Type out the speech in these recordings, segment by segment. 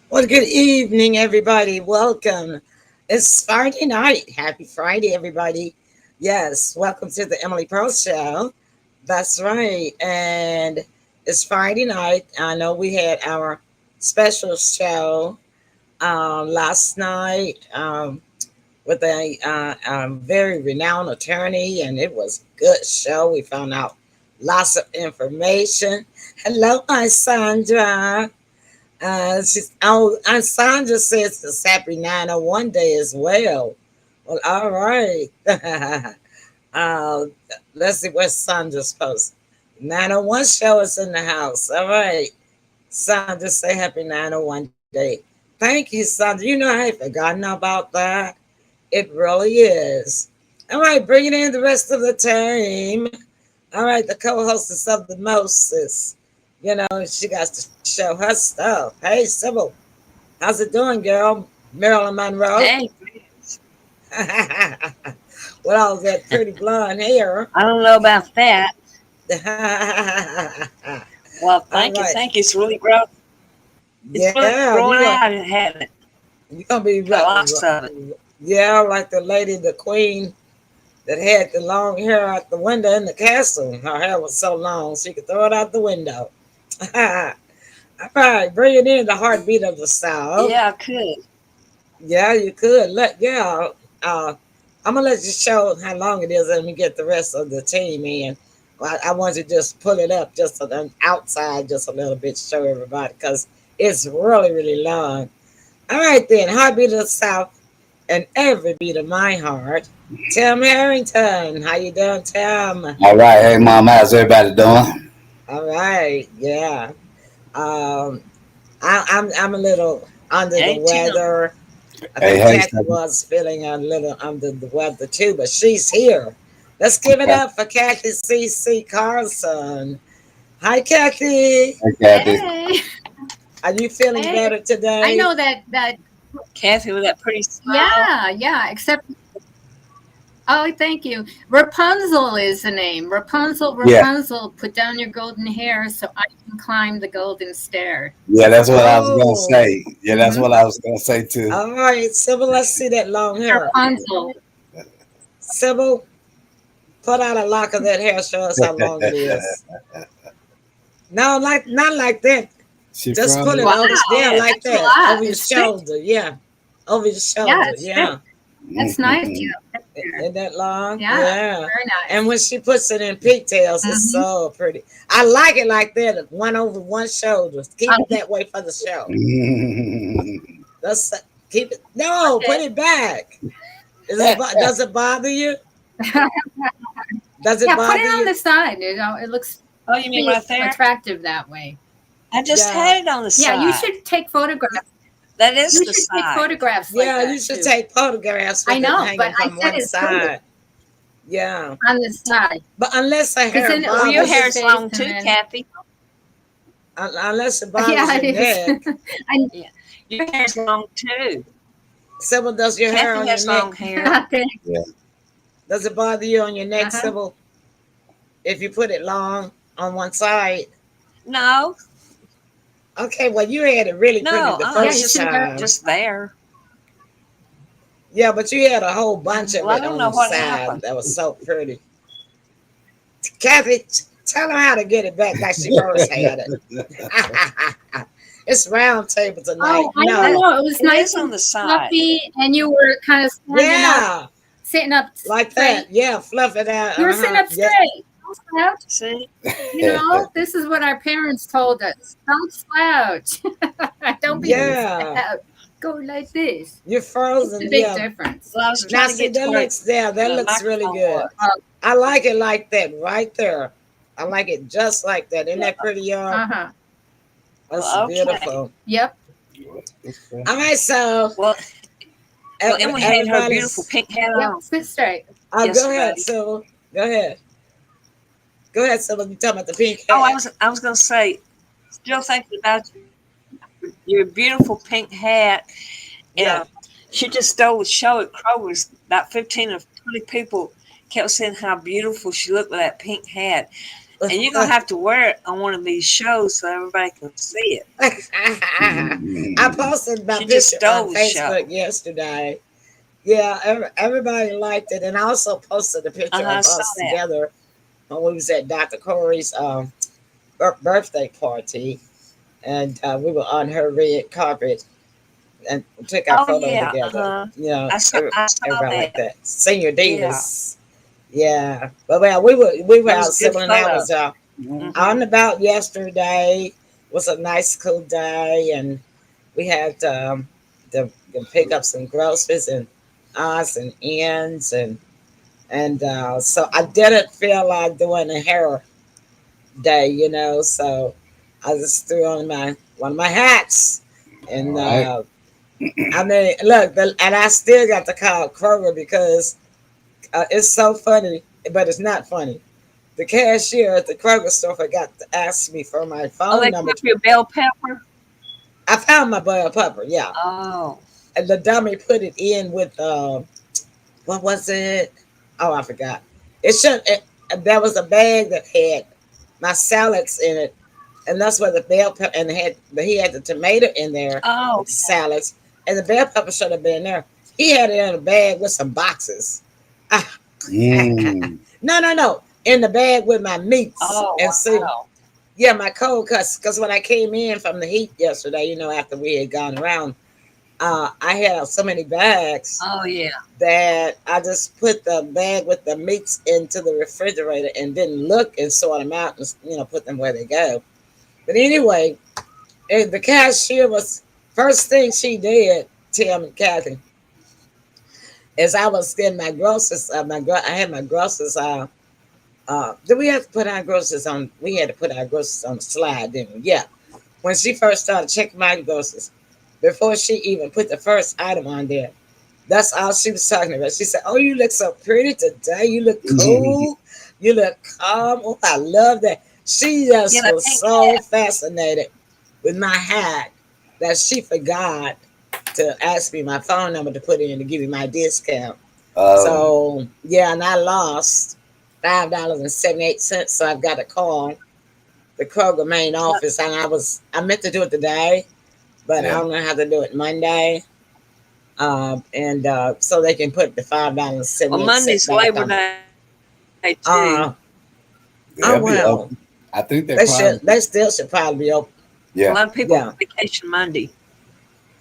Well, good evening, everybody. Welcome. It's Friday night. Happy Friday, everybody. Yes, welcome to the Emily Pearl Show. That's right. And it's Friday night. I know we had our special show last night with a very renowned attorney, and it was a good show. We found out lots of information. Hello, my Sandra. And Sandra says it's happy 901 day as well. Well, all right. uh, let's see where Sandra's post. 901 show is in the house. All right. Sandra say happy 901 day. Thank you, Sandra. You know, I ain't forgotten about that. It really is. All right, bringing in the rest of the team. All right, the co-hostess of the Moses. You know, she got to show her stuff. Hey, Sybil, how's it doing, girl? Marilyn Monroe. Hey, With all that pretty blonde hair. I don't know about that. Well, All thank you, right. thank you. It's really grown. It's really Yeah, growing out, and having it. you gonna be Got lots of it. yeah, like the lady, the queen that had the long hair out the window in the castle. Her hair was so long she could throw it out the window. All right, bringing in the heartbeat of the South. Yeah, I could. Yeah, you could. Uh, I'm gonna let you show how long it is, and we get the rest of the team in. Well, I want to just pull it up just on the outside, just a little bit, to show everybody because it's really, really long. All right, then, heartbeat of the South and every beat of my heart. Tim Harrington, how you doing, Tim? All right, hey mom, how's everybody doing? All right, yeah. Um, I'm a little under the Hey, Tim. weather. I Hey, think hey, Kathy was feeling a little under the weather too, but she's here. Let's give it okay, up for Kathy C Carlson. Hi, Kathy. hey, Kathy. Hey, Are you feeling hey. better I today? know that. Kathy with that pretty smile. Yeah. Except, oh, thank you. Rapunzel is the name. Rapunzel, Yeah, Rapunzel. Put down your golden hair so I can climb the golden stair. yeah, that's what I was gonna Oh, say. Yeah, that's hmm what I was gonna say too. all right, Sybil. Let's see that long hair. Rapunzel. Sybil, put out a lock of that hair. Show us how long it is. No, like not like that. She Just from put it Wow, over. Yeah, like that's a that. lot. Over your It's thick. shoulder. Yeah, over your Yeah, shoulder. it's thick. Yeah. That's nice. Mhm. Isn't that long? Yeah, Yeah. very And nice. when she puts it in pigtails, it's Mm-hmm. so pretty. I like it like that, one over one shoulder. Keep it that way for the show. Let's keep it. No, put Okay. it back. Does it bother you? Does it Yeah, put bother it on you? the side. It looks Oh, you mean pretty right there? attractive that way. I just Yeah. had it on the Yeah, you side. should take photographs. That is You the should take side. photographs like Yeah, you that should too. take photographs I with it know, but hanging I from said one it's pretty side. Yeah. on the side But unless the because hair then it Well, looks your like your bothers, hair's face, long and too, then Kathy. unless it bothers yeah, your it is. neck. I Yeah, your hair's long too. Sybil, does your hair Kathy on your has long neck? hair. think. Yeah, Does it bother you on your neck, Uh-huh. Sybil, if you put it long on one side? No, Okay, well, you had it really pretty no, the Yeah, you first should have. time. just there. Yeah, but you had a whole bunch of Well, I it don't on know the what side happened. that was so pretty. Kathy, tell her how to get it back like she first had it. It's round table tonight. Oh, I don't No. That know. It was it nice is on and the side. fluffy, and you were kind of standing up, Yeah, sitting up like straight. that. Yeah, fluff it out. You were sitting up Yeah. straight. Don't slouch. See? This is what our parents told us. Don't slouch. Don't be Yeah. slouch. Go like this. You're It's a frozen. big Yeah. difference. Well, I was Now trying to see get to where that the looks really microphone good. was. I like it like that right there. I like it just like that. Isn't that pretty, y'all? Uh-huh. That's Well, okay. beautiful. Yep. All right, so Well, Emily had her beautiful everybody's. pink hat Yep. on Sit straight. Go ahead, yesterday. Sybil. Go ahead. Go ahead, Sybil. You talking about the pink Oh, hat? I was gonna say, still thinking about your beautiful pink hat. Yeah. She just stole the show at Kroger's. About 15 or 20 people kept saying how beautiful she looked with that pink hat. And you're gonna have to wear it on one of these shows so everybody can see it. I posted my She just picture on stole the show. Facebook yesterday. Yeah, everybody liked it, and I also posted a picture I of saw us that. together when we was at Dr. Corey's birthday party, and we were on her red carpet and took our Oh photo yeah, together. You know, I saw everybody like that. that. Senior Yeah, Divas. Yeah, but well, we were that was out a good several photo. hours out Hmm. and about yesterday. Was a nice cool day, and we had to pick up some groceries and odds and ends, and so I didn't feel like doing a hair day, So I just threw on my one of my hats, All and right. I mean, look, and I still got to call Kroger because it's so funny, but it's not funny. The cashier at the Kroger store forgot to ask me for my Oh, phone they number. put your bell pepper. I found my bell pepper, yeah, Oh, and the dummy put it in with what was it? Oh, I forgot. It should. There was a bag that had my salads in it, and that's where the bell pepper and he had the tomato in there oh, with the salads, and the bell pepper should have been there. He had it in a bag with some boxes. Ah, Mm. no, in the bag with my meats oh, and see. wow. Yeah, my cold cuts. Because when I came in from the heat yesterday, after we had gone around, I had so many bags Oh, yeah. that I just put the bag with the meats into the refrigerator and didn't look and sort them out and put them where they go. But anyway, the cashier was first thing she did, Tim and Kathy, is I was getting my groceries. I had my groceries. Did we have to put our groceries on? We had to put our groceries on the slide, didn't we? Yeah. When she first started checking my groceries, before she even put the first item on there, that's all she was talking about. She said, "Oh, you look so pretty today. You look cool. You look calm. Oh, I love that." She Yeah, just that was pink so hat. fascinated with my hat that she forgot to ask me my phone number to put in to give me my discount. Um, So yeah, and I lost $5.78. So I've got to call the Kroger main office, and I meant to do it today, but I yeah. don't know how to do it Monday. And so they can put the Well, $5.78 Monday's back Labor on it. Day too. Uh, oh They'll be well, open. I think they probably. they still should probably be open. A Yeah. lot of people Yeah. on vacation Monday.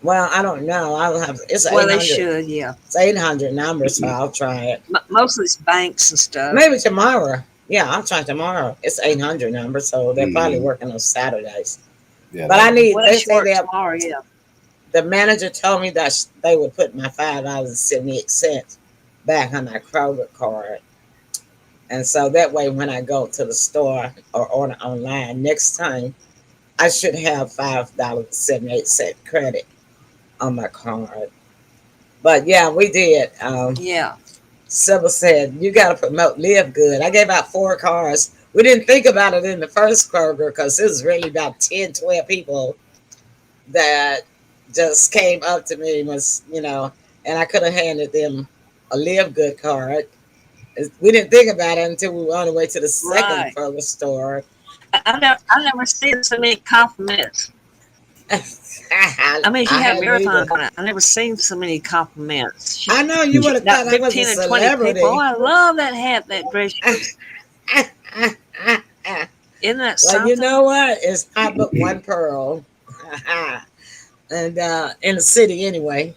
Well, I don't know. I don't have. It's Well, eight they hundred. should, yeah. It's 800 numbers, so I'll try it. Mostly it's banks and stuff. Maybe tomorrow. Yeah, I'll try tomorrow. It's 800 numbers, so they're probably Hmm. working on Saturdays. Yeah, But that'll I be. need. Well, they They should say work that tomorrow, yeah. the manager told me that they would put my $5.78 back on my Kroger card. And so that way, when I go to the store or order online next time, I should have $5.78 credit on my card. But yeah, we did. Yeah. Sybil said, "You got to promote Live Good." I gave out 4 cars. We didn't think about it in the first Kroger because it was really about 10, 12 people that just came up to me, and I could have handed them a Live Good card. We didn't think about it until we were on the way to the second Right. Kroger store. I never seen so many compliments. I I mean, she had a hadn't marathon either. going. I never seen so many compliments. I know you would have thought About I was a 15 and 20 people. Oh, celebrity. I love that hat, that dress. Isn't that Well, you something? know what? It's not but one pearl. And in the city anyway.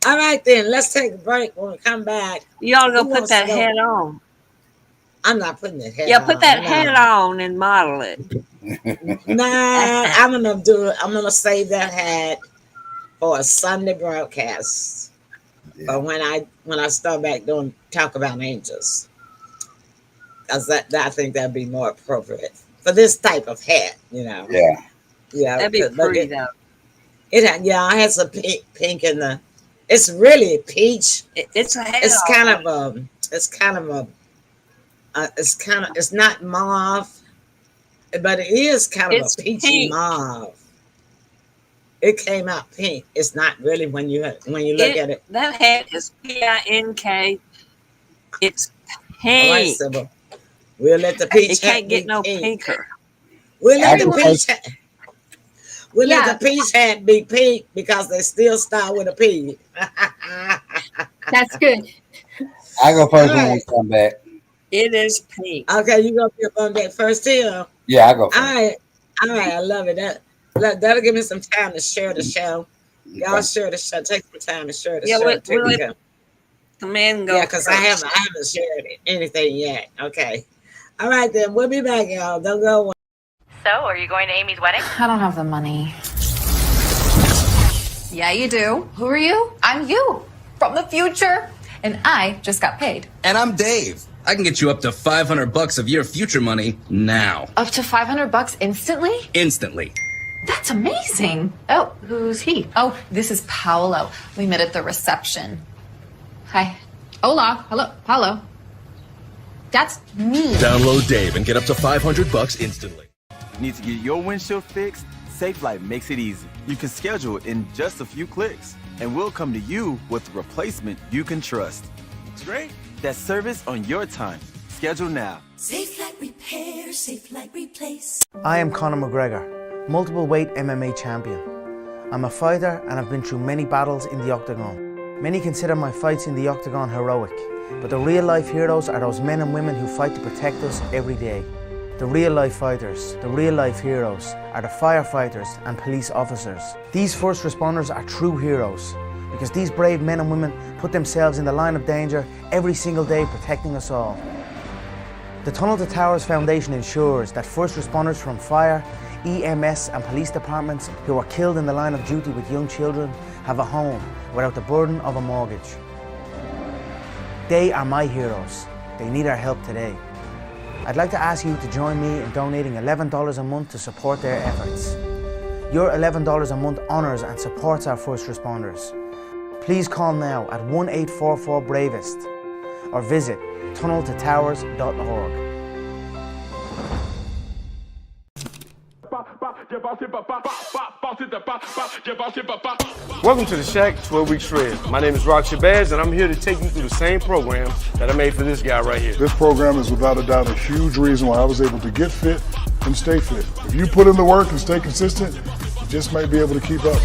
All right, then. Let's take a break. When we come back, You ought to go who put wants to that go? hat on. I'm not putting that hat Yeah, put on. that hat No. on and model it. Nah, I'm gonna do it. I'm gonna save that hat for a Sunday broadcast. Yeah. But when I start back doing talk about angels, because I think that'd be more appropriate for this type of hat. Yeah. Yeah, That'd be but pretty though. it has a pink in the. It's really peach. It's a hat It's all kind right. of it's kind of a it's not mauve, but it is kind of a It's peachy pink. mauve. It came out pink. It's not really when you look at it. That hat is pink. It's All right, pink. Sybil. We'll let the It peach can't hat get be no pink. pinker. We'll let I the go peach first. hat. We'll let the Yeah, peach hat be pink because they still start with a P. that's good. I go All first when we right. come back. It is pink. Okay, you gonna be up on that first here. All Yeah, I go first. right. All right. I love it. That'll give me some time to share the show. Y'all Okay. share the show. Take some time to share the Yeah, show too, we'll let because the man yeah, go because first. I haven't shared anything yet. Okay. All right then. We'll be back, y'all. Don't go away. So, are you going to Amy's wedding? I don't have the money. Yeah, you do. Who are you? I'm you from the future, and I just got paid. And I'm Dave. I can get you up to $500 of your future money now. Up to $500 instantly? Instantly. That's amazing. Oh, who's he? Oh, this is Paolo. We met at the reception. Hi. Hola. Hello. That's me. Download Dave and get up to $500 instantly. Need to get your windshield fixed? SafeLight makes it easy. You can schedule it in just a few clicks, and we'll come to you with a replacement you can trust. It's great. That service on your time. Schedule now. SafeLight Repair, SafeLight Replace. I am Conor McGregor, multiple weight MMA champion. I'm a fighter and I've been through many battles in the octagon. Many consider my fights in the octagon heroic, but the real life heroes are those men and women who fight to protect us every day. The real life fighters, the real life heroes, are the firefighters and police officers. These first responders are true heroes, because these brave men and women put themselves in the line of danger every single day protecting us all. The Tunnel to Towers Foundation ensures that first responders from fire, EMS and police departments who are killed in the line of duty with young children have a home without the burden of a mortgage. They are my heroes. They need our help today. I'd like to ask you to join me in donating $11 a month to support their efforts. Your $11 a month honours and supports our first responders. Please call now at 1-844-BRAVEST or visit tunneltotowers.org. Welcome to the Shack 12-Week Shred. My name is Rock Shabazz, and I'm here to take you through the same program that I made for this guy right here. This program is without a doubt a huge reason why I was able to get fit and stay fit. If you put in the work and stay consistent, you just might be able to keep up.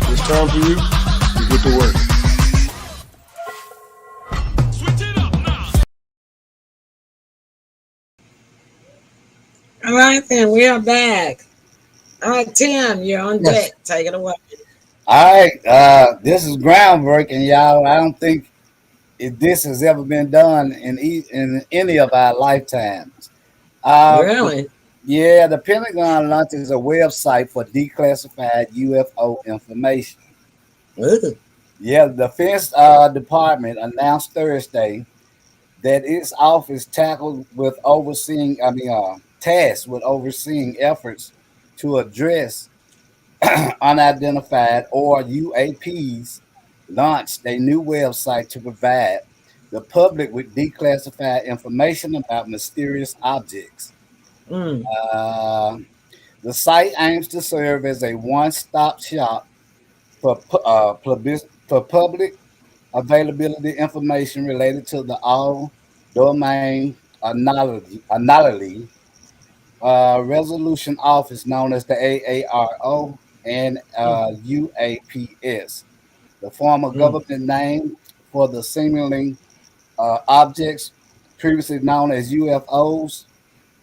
It's time for you to get to work. All right then. We are back. All right, Tim, you're on deck. Take it away. All right. This is groundbreaking, y'all. I don't think this has ever been done in any of our lifetimes. Really? Yeah, the Pentagon launches a website for declassified UFO information. Ooh. Yeah, the Defense Department announced Thursday that its office tasked with overseeing efforts to address unidentified or UAPs, launched a new website to provide the public with declassified information about mysterious objects. The site aims to serve as a one-stop shop for public availability information related to the all-domain anomaly resolution office known as the AARO and UAPS, the former government name for the seemingly objects previously known as UFOs.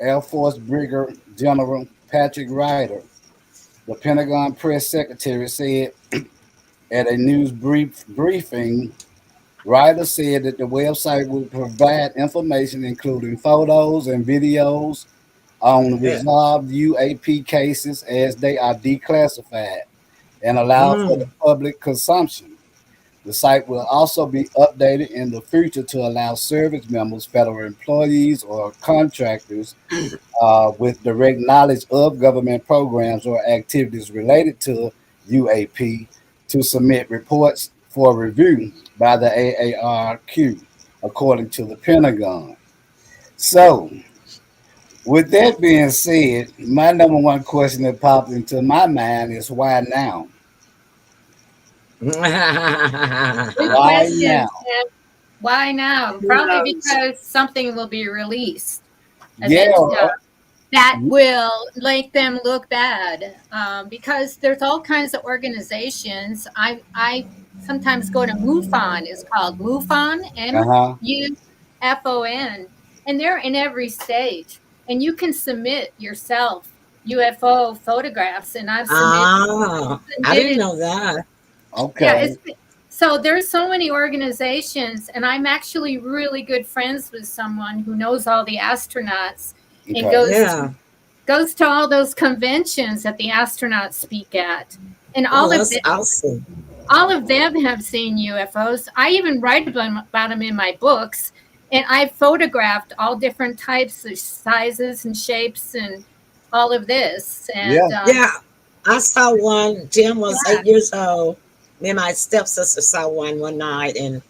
Air Force Brigadier General Patrick Ryder, the Pentagon press secretary, said at a news briefing. Ryder said that the website would provide information including photos and videos on resolved UAP cases as they are declassified and allow for the public consumption. The site will also be updated in the future to allow service members, federal employees, or contractors with direct knowledge of government programs or activities related to UAP to submit reports for review by the AARQ, according to the Pentagon. So, with that being said, my number one question that popped into my mind is why now? Good Why question, now? Sam. Why now? Who Probably knows? because something will be released Yeah, that will make them look bad. Because there's all kinds of organizations. I sometimes go to MUFON. It's called MUFON, uh-huh. MUFON, and they're in every state. And you can submit yourself UFO photographs, and I've I didn't submitted. know that. Yeah, Okay. it's so there's so many organizations, and I'm actually really good friends with someone who knows all the astronauts and Okay. Yeah. goes to all those conventions that the astronauts speak at, and Oh, that's awesome. all of them have seen UFOs. I even write about them in my books, and I've photographed all different types of sizes and shapes and all of this. Yeah. And Yeah, I saw one. Jim was yeah, 8 years old. Me and my stepsister saw one night, and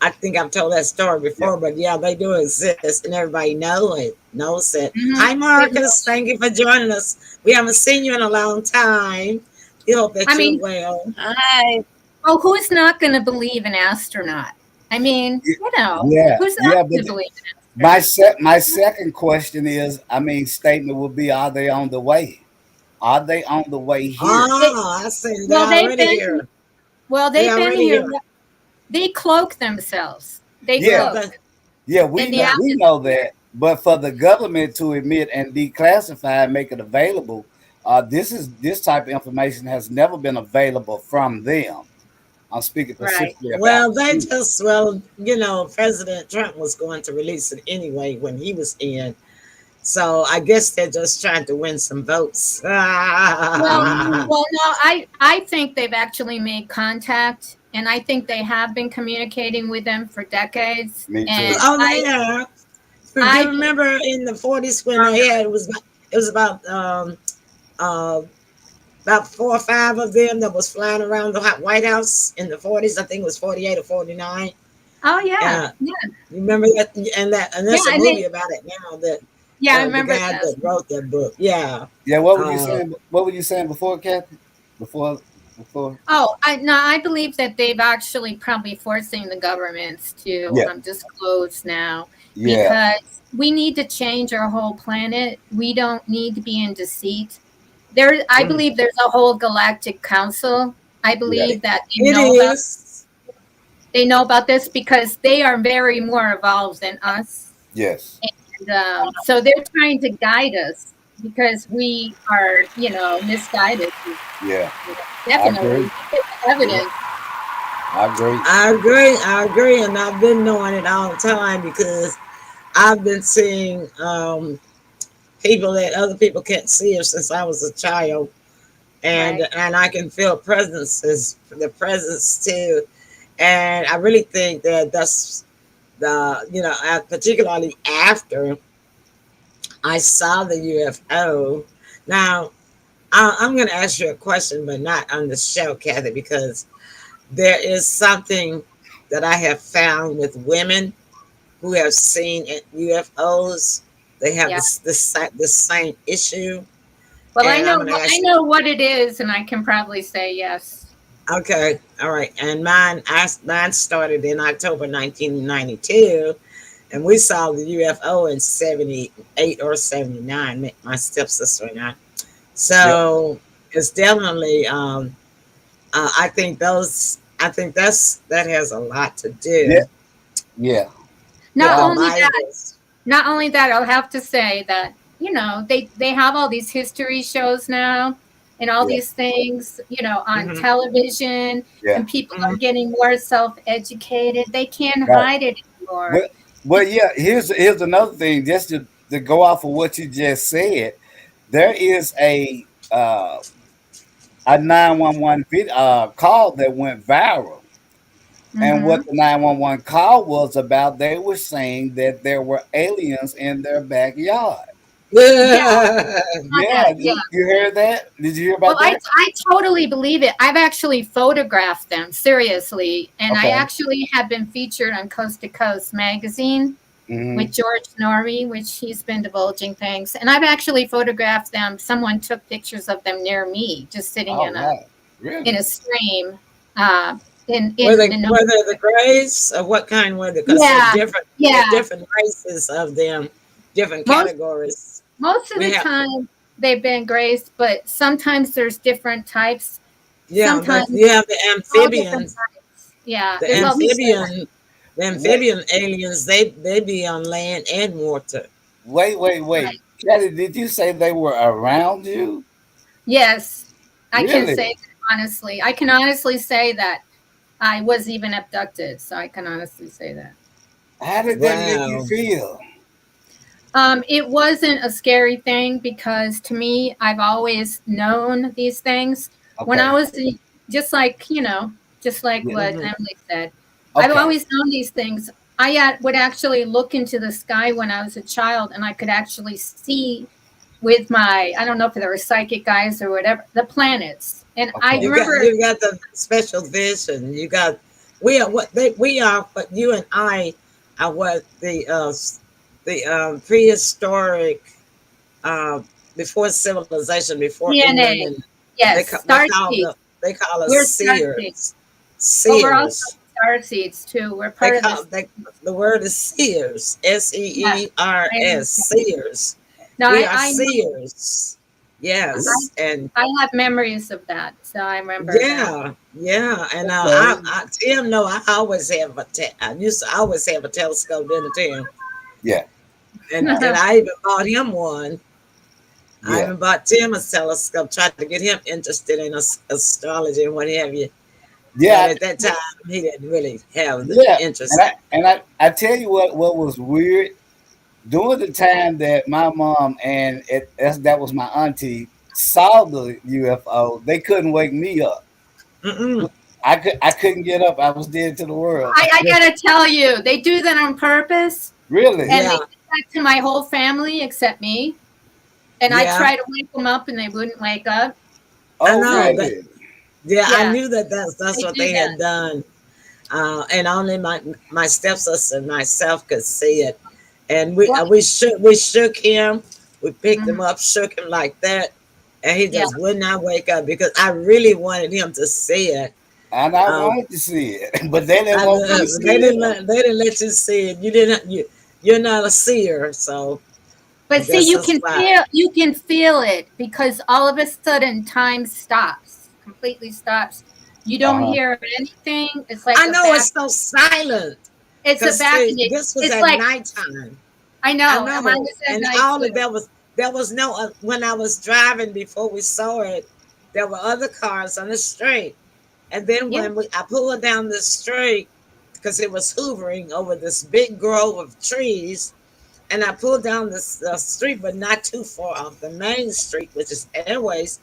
I think I've told that story before, but yeah, they do exist, and everybody knows it. Hi, Marcus. Thank you for joining us. We haven't seen you in a long time. We hope that I you're mean, well. Hi. oh, who's not going to believe an astronaut? I mean, Yeah. who's not Yeah. going But to believe an my second question is, I mean, statement would be, are they on the way? Are they on the way here? Oh, I see. They're Well, already here. They're they've been already here. here. They cloak themselves. They Yeah. cloak. Yeah, And the we know that. But for the government to admit and declassify and make it available, this type of information has never been available from them. I'm speaking right. specifically about. Well, they just, well, President Trump was going to release it anyway when he was in. So I guess they're just trying to win some votes. Well, Mm, no, I think they've actually made contact, and I think they have been communicating with them for decades. me too. And Oh, they are. Do I you remember in the 40s when they had it was uh, about 4 or 5 of them that was flying around the White House in the 40s. I think it was 48 or 49. Oh yeah, Yeah, yeah, you remember that? And yeah. there's a And movie they, about it now that yeah, I the remember guy that. that wrote that book. Yeah. Yeah, what were you Uh, saying? What were you saying before, Kathy? Before? Oh, I believe that they've actually probably forcing the governments to Yeah, disclose now, yeah. because we need to change our whole planet. We don't need to be in deceit. I mm, believe there's a whole galactic council. I Yeah. believe that it is. they know about this because they are very more evolved than us, Yes. and so they're trying to guide us because we are, misguided. Yeah. I Definitely agree. evidence. I agree. I agree, and I've been knowing it all the time because I've been seeing people that other people can't see since I was a child, and Right. and I can feel the presence too, and I really think that that's particularly after I saw the UFO. Now I'm going to ask you a question, but not on the show, Kathy, because there is something that I have found with women who have seen UFOs. They have Yeah. this same issue, Well, and I'm going to I ask you. know what it is, and I can probably say yes. Okay, all right, and mine started in October 1992, and we saw the UFO in 78 or 79. My stepsister and I. Yeah. So it's definitely. I think that has a lot to Yeah. do Yeah. with Not the only that, Bibles. I'll have to say that they have all these history shows now and all Yeah. these things on Hmm. television, Yeah. and people are getting more self-educated. They can't Right. hide it anymore. Well, yeah. Here's another thing. Just to go off of what you just said, there is a 911 call that went viral. And what Hmm. the 911 call was about, they were saying that there were aliens in their backyard. Yeah, saw Yeah, that. Yeah. you heard that? Did you hear Well, about that? I totally believe it. I've actually photographed them, seriously. And I Okay. actually have been featured on Coast to Coast magazine Hmm. with George Norrie, which he's been divulging things. And I've actually photographed them. Someone took pictures of them near me, just sitting Oh, wow. Really? in a stream. Were they the grays, or what kind were they? Because Yeah, there are different races of them, different categories. Most of the time they've been grays, but sometimes there's different types. Yeah, Sometimes you have the amphibians. Yeah, The amphibian aliens, they be on land and water. Wait. Kathy, did you say they were around you? Yes, I can Really? say that honestly. I can honestly say that I was even abducted, so I can honestly say that. How did that make you feel? It wasn't a scary thing because to me, I've always known these things. When I was just like what Emily said, I've always known these things. I would actually look into the sky when I was a child, and I could actually see with my, I don't know if they were psychic eyes or whatever, the planets. And I remember you got the special vision. You got we are what you and I are what the prehistoric before civilization, before DNA. England, and Yes, they call us we're seers. But we're also star seeds too. We're part of this. The word is seers. SEERS. Seers. No, we are I seers. Yes, and I have memories of that, so I remember. Yeah, and I Tim, no, I always have I used to always have a telescope, didn't I, Tim? Yeah, and I even bought him one. Yeah. I even bought Tim a telescope, tried to get him interested in astrology and what have you. Yeah, but at that time he didn't really have the interest. And I tell you what was weird. During the time that my mom and that was my auntie saw the UFO, they couldn't wake me up. I couldn't get up. I was dead to the world. I gotta tell you, they do that on purpose. Really? And they did that to my whole family except me. And I tried to wake them up, and they wouldn't wake up. Oh, really? I knew that's what they had done, and only my stepsister and myself could see it. And we shook him, we picked him up, shook him like that, and he just would not wake up because I really wanted him to see it. And I wanted to see it, but they didn't want me to see it. They didn't let you see it. You're not a seer, so. But see, you can feel it because all of a sudden time stops, completely stops. You don't hear anything. It's like I know it's so silent. It's a vacuum. This was at nighttime. I know. And all of there was no when I was driving before we saw it, there were other cars on the street. And then when I pulled down the street, because it was hoovering over this big grove of trees, and I pulled down the street, but not too far off the main street, which is Airways,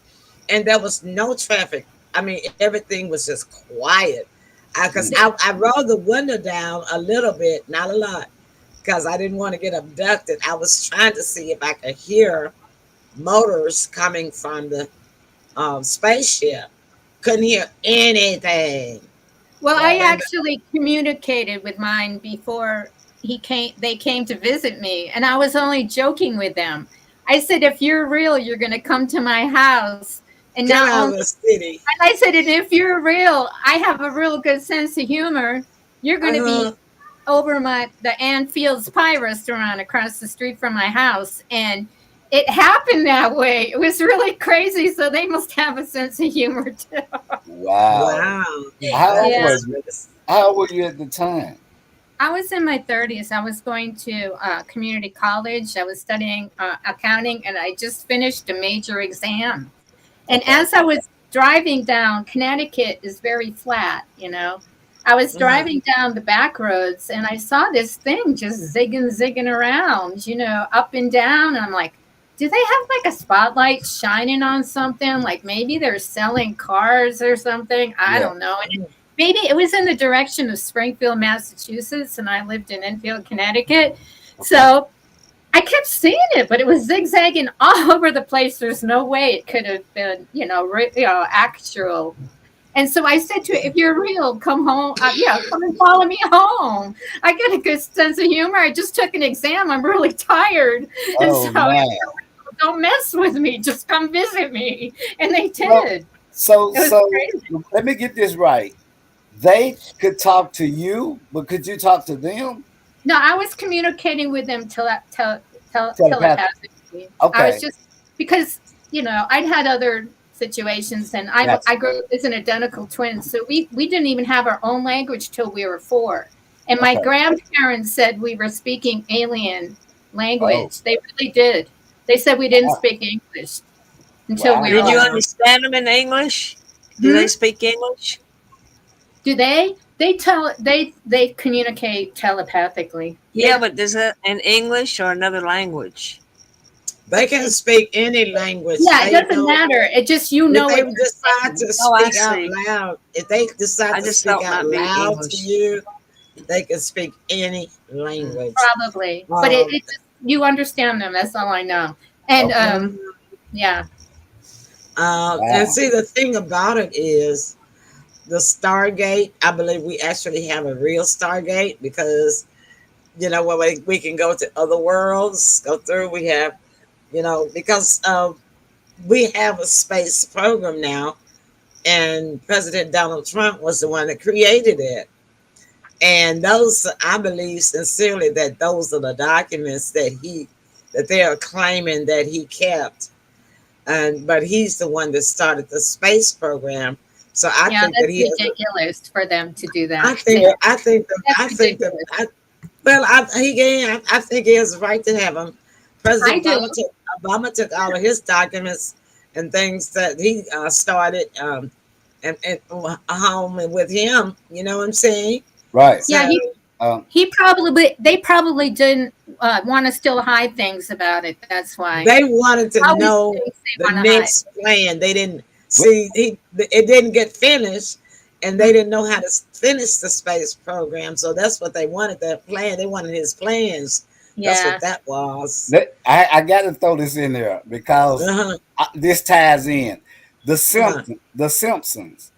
and there was no traffic. I mean, everything was just quiet. Because I rolled the window down a little bit, not a lot, because I didn't want to get abducted. I was trying to see if I could hear motors coming from the spaceship. Couldn't hear anything. Well, I actually communicated with mine before they came to visit me, and I was only joking with them. I said, if you're real, you're going to come to my house. And now I said, and if you're real, I have a real good sense of humor. You're going to be over the Ann Fields Pie restaurant across the street from my house. And it happened that way. It was really crazy. So they must have a sense of humor too. Wow. How old were you at the time? I was in my 30s. I was going to community college. I was studying accounting, and I just finished a major exam. And as I was driving down, Connecticut is very flat, I was driving down the back roads, and I saw this thing just zigging around, up and down. And I'm like, do they have like a spotlight shining on something? Like maybe they're selling cars or something. I don't know. And maybe it was in the direction of Springfield, Massachusetts, and I lived in Enfield, Connecticut. So I kept seeing it, but it was zigzagging all over the place. There's no way it could have been, actual. And so I said to it, if you're real, come home. Come and follow me home. I get a good sense of humor. I just took an exam. I'm really tired. And so don't mess with me. Just come visit me. And they did. So let me get this right. they could talk to you, but could you talk to them? No, I was communicating with them Telepathic. telepathically. I was Okay. just because I'd had other situations, and Gotcha. I grew up as an identical twin, so we didn't even have our own language till we were 4, and my Okay. grandparents said we were speaking alien language. Oh. They really did. They said we didn't Wow. speak English until Wow. we were Did you like, understand them in English? Do they speak English? do they? They communicate telepathically. Yeah, but is it in English or another language? They can speak any language. Yeah, it They doesn't know matter. It just if they it. decide to Oh, I speak out see. loud. If they decide I to just speak thought out might be loud to English. you, they can speak any language. Probably, but it just you understand them. That's all I know. And Okay. yeah, And Wow. see, the thing about it is the Stargate. I believe we actually have a real Stargate because when we can go to other worlds, go through. We have because we have a space program now, and President Donald Trump was the one that created it. And those, I believe sincerely that those are the documents that they are claiming that he kept. But he's the one that started the space program. So I yeah, think that that's he has ridiculous for them to do that. I think That's ridiculous. I think he has a right to have them. I President do. Obama took all of his documents and things that he started and home and with him. You know what I'm saying? Right. Yeah, So they probably didn't want to still hide things about it. That's why they wanted to always know things they the want to hide. next plan. They didn't see it didn't get finished, and they didn't know how to finish the space program. So that's what they wanted. Their plan. They wanted his plans. That's Yeah, what that was. I got to throw this in there because Uh-huh. this ties in. The Uh-huh. Simpsons, the Simpsons,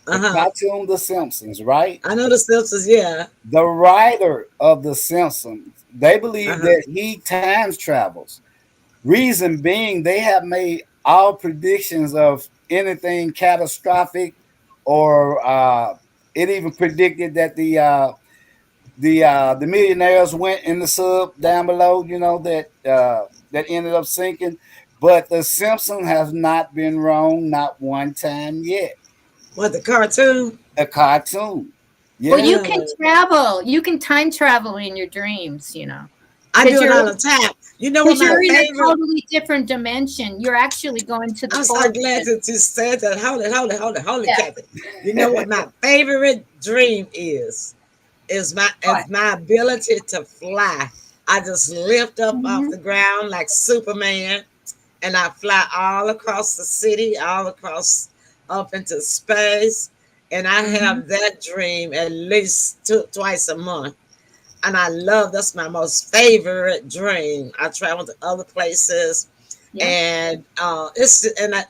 the Uh-huh. cartoon, The Simpsons, right? I know the Simpsons, yeah. The writer of The Simpsons, they believe Uh-huh. that he times travels. Reason being, they have made all predictions of anything catastrophic, or it even predicted that the millionaires went in the sub down below, that ended up sinking. But the Simpsons has not been wrong, not one time yet. What, the cartoon? A cartoon. well, Yeah. you can travel. You can time travel in your dreams. I Because do it you're all the time. You know what because my you're in a favorite? totally different dimension. You're actually going to the I'm so portal. glad that you said that. Hold it, Yeah. Kathy. You know what my favorite dream is? Is my ability to fly. I just lift up off the ground like Superman, and I fly all across the city, all across up into space. And I have that dream at least twice a month. And that's my most favorite dream. I travel to other places, Yeah. and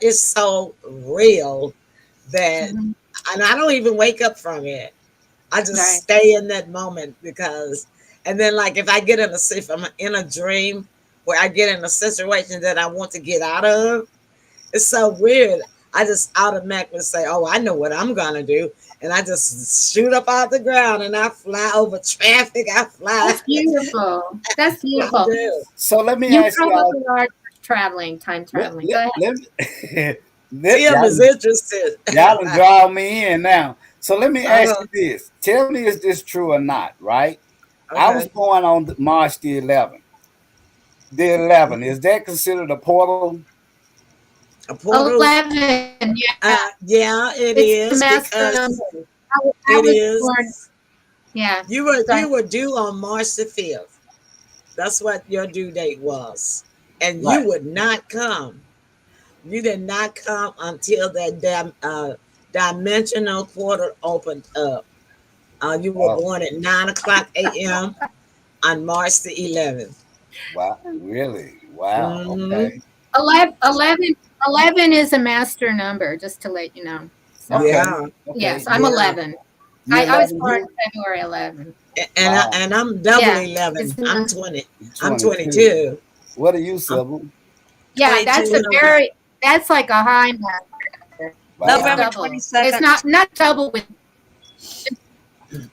it's so real that, Mhm. and I don't even wake up from it. I just Right. stay in that moment and then like if if I'm in a dream where I get in a situation that I want to get out of, it's so weird. I just automatically say, "Oh, I know what I'm gonna do," and I just shoot up off the ground and I fly over traffic. I fly. That's beautiful. That's I beautiful. do. So let me You ask y'all. probably are time traveling. Go ahead. Tim is interested. Y'all done draw me in now. So let me ask Uh-huh. you this. Tell me, is this true or not, right? I was Okay. born on March the 11th. The 11th, is that considered a portal? A portal? 11. Yeah. Yeah, it It's is the master because number. I it was is. born. Yeah. You were due on March the 5th. That's what your due date was, and Right. you would not come. You did not come until that dimensional portal opened up. You were Oh, born at 9:00 a.m. on March the 11th. wow. Really? Wow. Hmm. Okay. 11 is a master number, just to let you know. So, Okay. Yeah, Okay. yes, I'm yeah. 11. You I was 11 born you? February 11. Wow. And I'm double Yeah. 11. It's I'm not, 20. I'm 22. 22. What are you, I'm Sybil? yeah, 22. that's like a high master number. Wow. It's November double. It's 22nd. not double with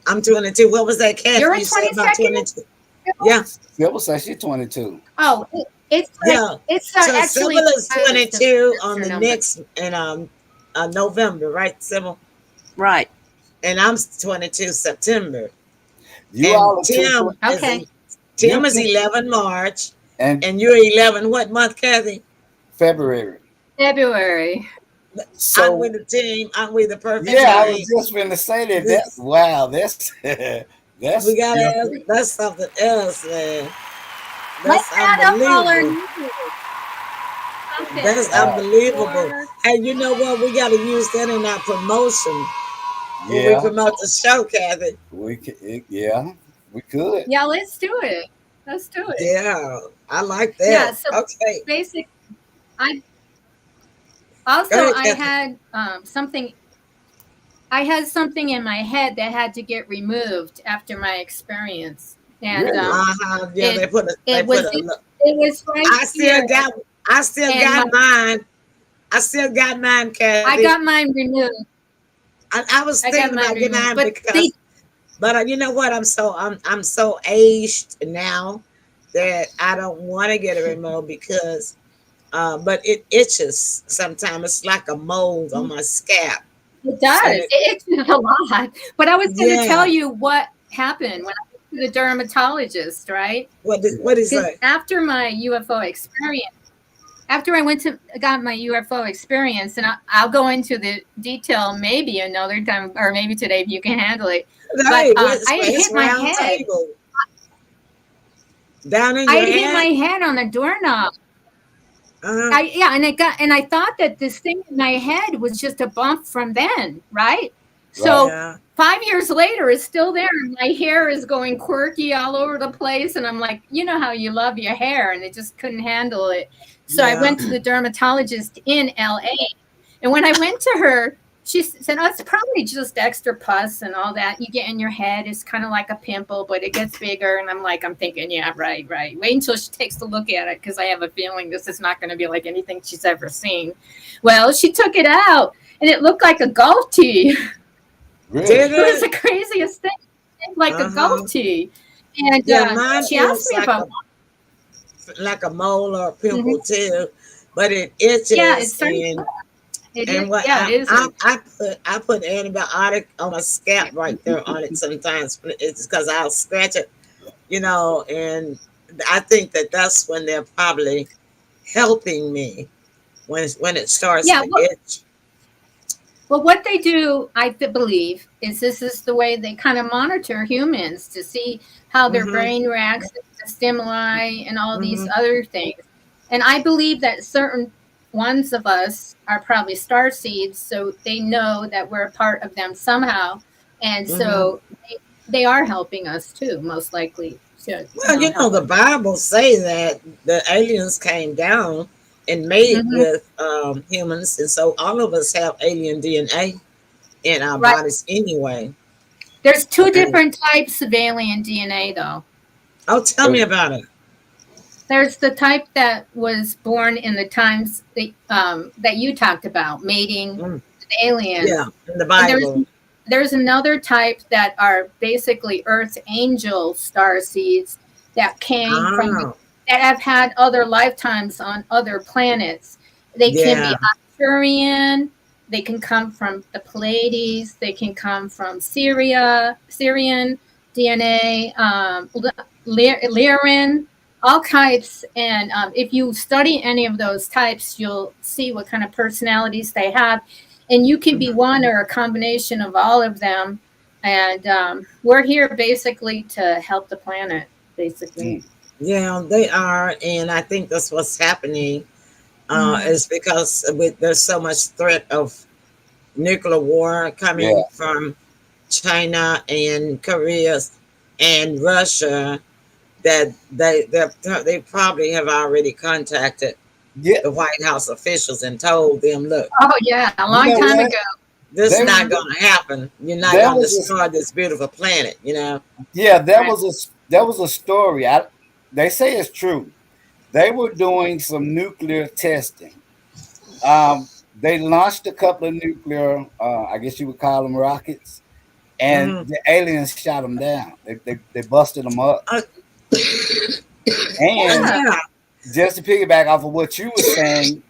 I'm 22. What was that, Kathy? You're a You said about 22nd? 22. Yeah. Sybil says she's 22. Oh, it's like Yeah. it's So actually Sybil is 22 that's on your the number. next in November, right, Sybil? Right. And I'm 22 September. You And all are two. Okay. Tim is 11 March, and you're 11 what month, Kathy? February. February. So I'm with the team. I'm with the perfect yeah, I team. was just going to say that. That's wow. That's that's We gotta. That's something else, man. Let's That's add up all our unbelievable. numbers. Okay. That's unbelievable. And you know what? We got to use that in our promotion when we Yeah. promote the show, Kathy. We could, yeah, we could. Yeah, let's do it. Let's do it. Yeah, I like that. Yeah. So okay. basic. I also Go ahead, I Kathy. had something. I had something in my head that had to get removed after my experience, and Really? Yeah, they put a. They it was put a. it was right I still here. got. I still And got mine. I still got mine, Kathy. I got mine removed. I was I got thinking mine about getting removed, mine but because. But you know what? I'm so aged now that I don't want to get it removed because, but it itches sometimes. It's like a mold on my scalp. It does. It itches a lot. But I was going to tell you what happened when I went to the dermatologist, right? What is that? After my UFO experience, after I got my UFO experience, and I'll go into the detail maybe another time, or maybe today if you can handle it. Hey, But I had hit my head. Down in your I head? hit my head on the doorknob. And I thought that this thing in my head was just a bump from then, right? So 5 years later, it's still there. And my hair is going quirky all over the place, and I'm like, you know how you love your hair, and it just couldn't handle it. So I went to the dermatologist in LA, and when I went to her, she said, "Oh, it's probably just extra pus and all that you get in your head. It's kind of like a pimple, but it gets bigger." And I'm thinking, yeah, right. Wait until she takes a look at it, because I have a feeling this is not going to be like anything she's ever seen. Well, she took it out, and it looked like a golf tee. Really? It was the craziest thing, like a golf tee. And mine she asked me feels about like a mole or a pimple too, but it itches. Yeah, it's I put antibiotic on my scalp right there on it sometimes. It's because I'll scratch it, and I think that's when they're probably helping me when it starts to itch. Well, what they do, I believe, is this is the way they kind of monitor humans to see how their brain reacts to stimuli and all these other things. And I believe that certain ones of us are probably star seeds, so they know that we're a part of them somehow. And so they are helping us too, most likely. Well, the Bible say that the aliens came down and made with humans, and so all of us have alien DNA in our bodies anyway. There's two different types of alien DNA, though. Oh, tell me about it. There's the type that was born in the times that you talked about, mating with aliens. Yeah, in the Bible. There's another type that are basically Earth's angel star seeds that came from that have had other lifetimes on other planets. They can be Arcturian. They can come from the Pleiades. They can come from Syrian DNA, Lyran, all types. And if you study any of those types, you'll see what kind of personalities they have. And you can be one or a combination of all of them. And we're here basically to help the planet, basically. Yeah, they are. And I think that's what's happening is because there's so much threat of nuclear war coming from China and Korea and Russia, that they probably have already contacted the White House officials and told them, look, a long time ago, this is not going to happen. You're not going to destroy this beautiful planet, Yeah, that was a story. They say it's true. They were doing some nuclear testing. They launched a couple of nuclear, I guess you would call them rockets, and the aliens shot them down. They busted them up. And Yeah, just to piggyback off of what you were saying,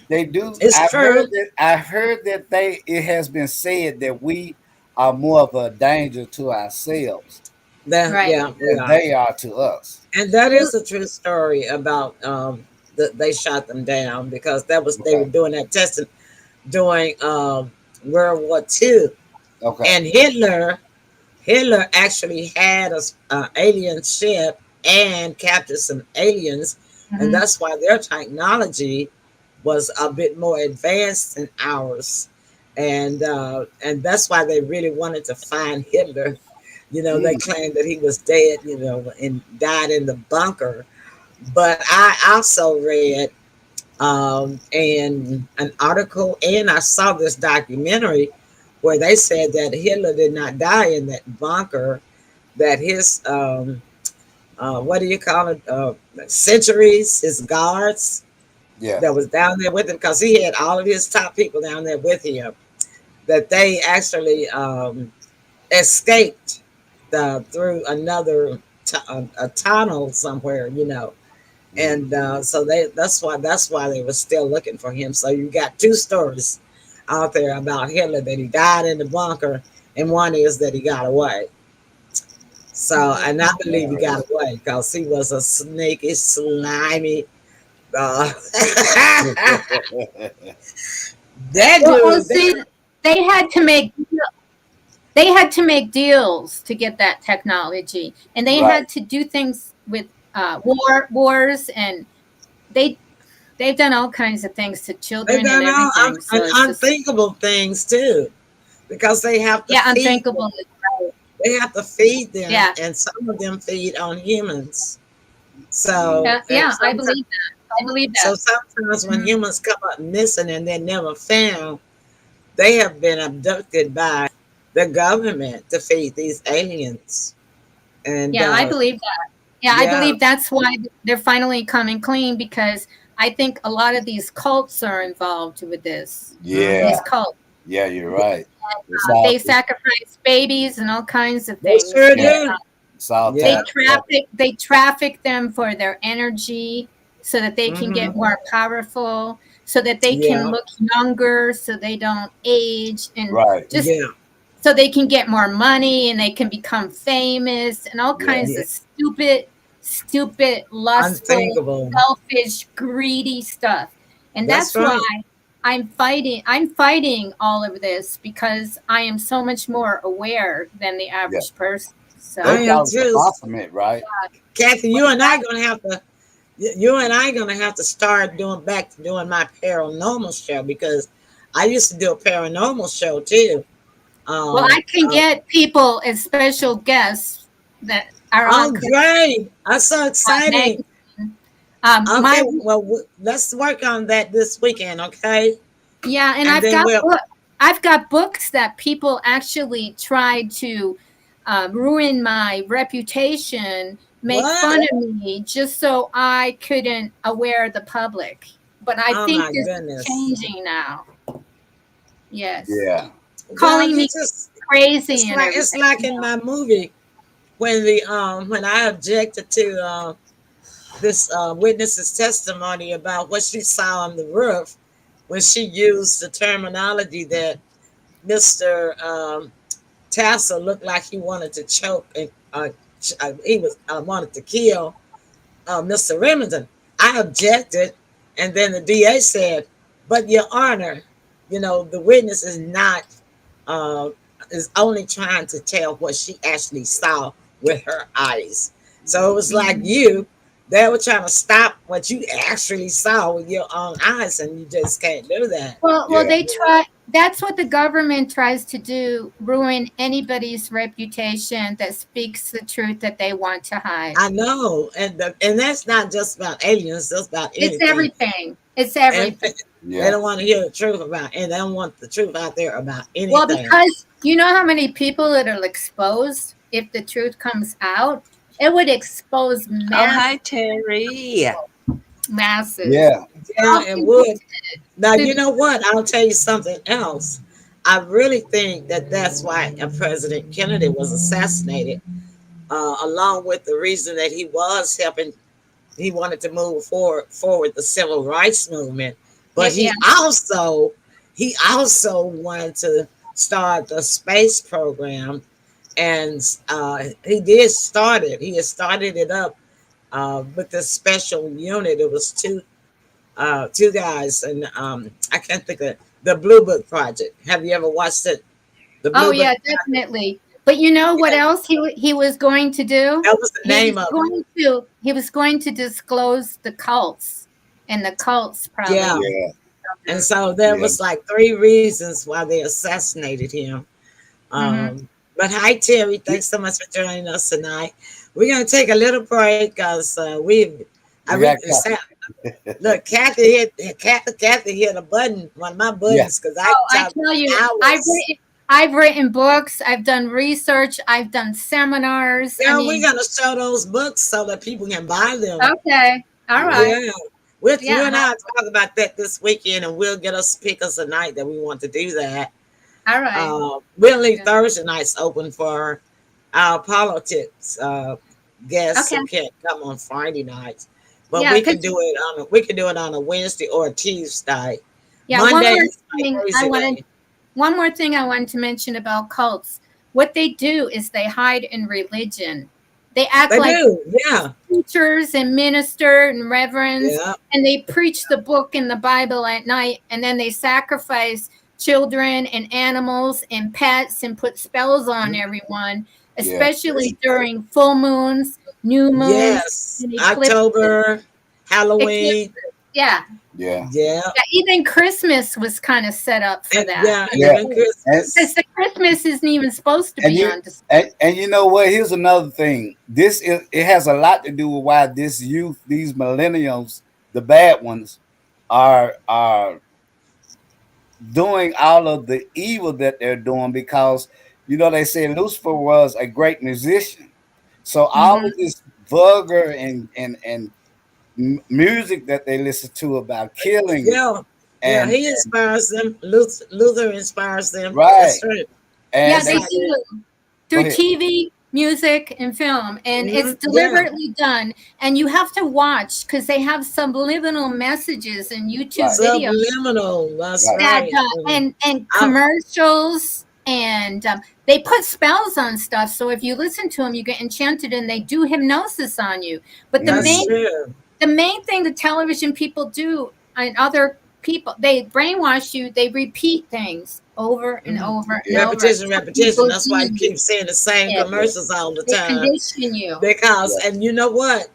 they do. it's true. I heard that it has been said that we are more of a danger to ourselves Right. Yeah, we than are. they are to us. And that is a true story about they shot them down because they were doing that testing during World War II. Okay. And Hitler actually had a alien ship and captured some aliens, and that's why their technology was a bit more advanced than ours, and that's why they really wanted to find Hitler. They claimed that he was dead, and died in the bunker. But I also read in an article, and I saw this documentary where they said that Hitler did not die in that bunker, that his what do you call it, centuries, his guards Yeah. that was down there with him, because he had all of his top people down there with him, that they actually escaped through another a tunnel somewhere, and so that's why they were still looking for him. So you got two stories out there about Hitler, that he died in the bunker, and one is that he got away. So, and I believe he got away because he was a sneaky, slimy. That Well, dude. see, they had to make deals to get that technology, and they had to do things with wars, and they've done all kinds of things to They've children and done all everything. So it's just, unthinkable things too, because they have to yeah, feed unthinkable. them. They have to feed them, Yeah. and some of them feed on humans. So Yeah, I sometimes- believe that. I believe that. So sometimes when humans come up missing and they're never found, they have been abducted by the government to feed these aliens. And Yeah, I believe that. Yeah, I yeah. believe that's why they're finally coming clean, because I think a lot of these cults are involved with this. Yeah. These cults. Yeah, you're right. They sacrifice babies and all kinds of They things. sure And, do. It's all Yeah. they traffic them for their energy so that they can get more powerful, so that they Yeah. can look younger, so they don't age, and Right. just Yeah. so they can get more money and they can become famous and all kinds Yeah. of stupid, lustful, Unthinkable. selfish, greedy stuff. And That's that's right. why I'm fighting all of this, because I am so much more aware than the average person. So I They am call it the too. compliment, right? Kathy, you and I gonna have to start doing my paranormal show, because I used to do a paranormal show too. well, I can get people as special guests that are Oh, on great! That's so exciting. Okay, let's work on that this weekend, okay? Yeah, and And then I've got books that people actually tried to ruin my reputation, make What? fun of me, just so I couldn't aware the public. But I Oh think my this goodness. is changing now. Yes. Yeah. Calling Well, me it's just- crazy It's and like everything. in my movie when I objected to this witness's testimony about what she saw on the roof, when she used the terminology that Mr. Tassel looked like he wanted to choke, and he was wanted to kill Mr. Remington. I objected, and then the DA said, "But Your Honor, the witness is not uh, is only trying to tell what she actually saw with her eyes." So it was like they were trying to stop what you actually saw with your own eyes, and you just can't do that. Well, Yeah. they try. That's what the government tries to do: ruin anybody's reputation that speaks the truth that they want to hide. I know, and that's not just about aliens; that's about anything. It's everything. It's everything. They don't want to hear the truth about, and they don't want the truth out there about anything. Well, because you know how many people it'll expose if the truth comes out? It would expose Oh, hi, Terry. masses. Yeah. Yeah, it would. Now, you know what? I'll tell you something else. I really think that that's why President Kennedy was assassinated, along with the reason that he was helping. He wanted to move forward the civil rights movement, but he also wanted to start the space program, and he did start it. He had started it up with this special unit. It was two guys, and I can't think of the Blue Book Project. Have you ever watched it? The Blue Oh Book yeah, Project? definitely. But you know what else he was going to do? That was the name of it. He was going to disclose the cults, and the cults probably. Yeah. And so there was like 3 reasons why they assassinated him. But hi, Terry. Thanks so much for joining us tonight. We're going to take a little break because look, Kathy hit a button, one of my buttons, because I tell you, I've written books, I've done research, I've done seminars. Yeah, we're going to show those books so that people can buy them. Okay. All right. Yeah. You and I talk about that this weekend, and we'll get us pickers a night that we want to do that. All right. We'll leave Thursday nights open for our politics guests who can't come on Friday nights. But we can do it on a Wednesday or a Tuesday. Yeah. Monday, one more thing I wanted to mention about cults. What they do is they hide in religion. They act like preachers and ministers and reverends, and they preach the book in the Bible at night, and then they sacrifice children and animals and pets and put spells on everyone, especially during full moons, new moons, October, Halloween. Even Christmas was kind of set up for that. Because the Christmas isn't even supposed to be on display. And you know what? Here's another thing. It has a lot to do with why this youth, these millennials, the bad ones, are doing all of the evil that they're doing, because they say Lucifer was a great musician. So all of this vulgar and music that they listen to about killing. And he inspires them. Luther inspires them. Right. That's right. And they do. Through TV, music, and film. And it's deliberately done. And you have to watch, because they have subliminal messages in YouTube videos. Subliminal. That's right. And commercials. And they put spells on stuff. So if you listen to them, you get enchanted, and they do hypnosis on you. But the main thing the television people do, and other people, they brainwash you. They repeat things over and over and repetition. over. That's why you keep seeing the same commercials all the time. They condition you. Because, and you know what?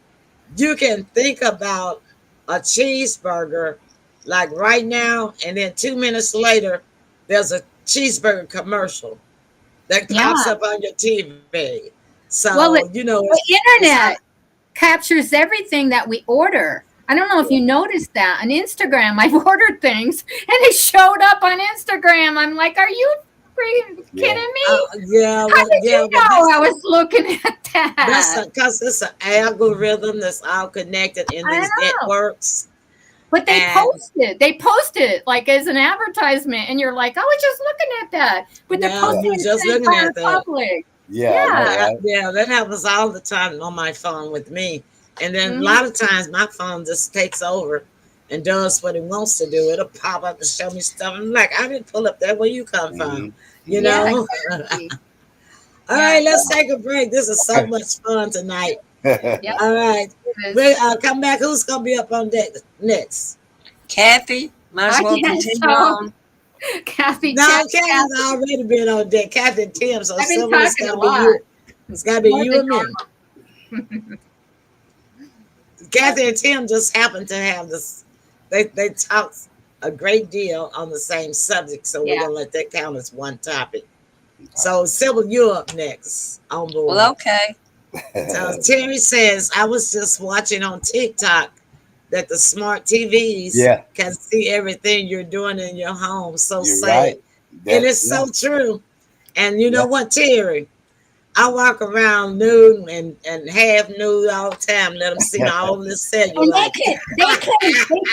You can think about a cheeseburger like right now, and then 2 minutes later, there's a cheeseburger commercial that pops up on your TV. So, the internet captures everything that we order. I don't know if you noticed that on Instagram. I've ordered things and they showed up on Instagram. I'm like, are you freaking kidding me? How did you know I was looking at that? That's because it's an algorithm that's all connected in these networks. But they post it like as an advertisement, and you're like, I was just looking at that. But they're posting it just looking at that. Public. That happens all the time on my phone with me. And then a lot of times my phone just takes over and does what it wants to do. It'll pop up and show me stuff. I'm like, I didn't pull up that. Where you come from? You know? Exactly. All right, let's take a break. This is so much fun tonight. All right. We'll come back. Who's going to be up on deck next? Kathy. Might as well continue on. Kathy. No, Kathy's already been on deck. Kathy and Tim. So I've been talking a lot. It's got to be you and me. Kathy and Tim just happen to have this. They talk a great deal on the same subject, so we're gonna let that count as one topic. So, Sybil, you're up next on board. Well, okay. So Terry says, I was just watching on TikTok that the smart TVs can see everything you're doing in your home. So safe. Right. And it's so true. And you know what, Terry? I walk around nude and half nude all the time. Let them see all this cellulite. They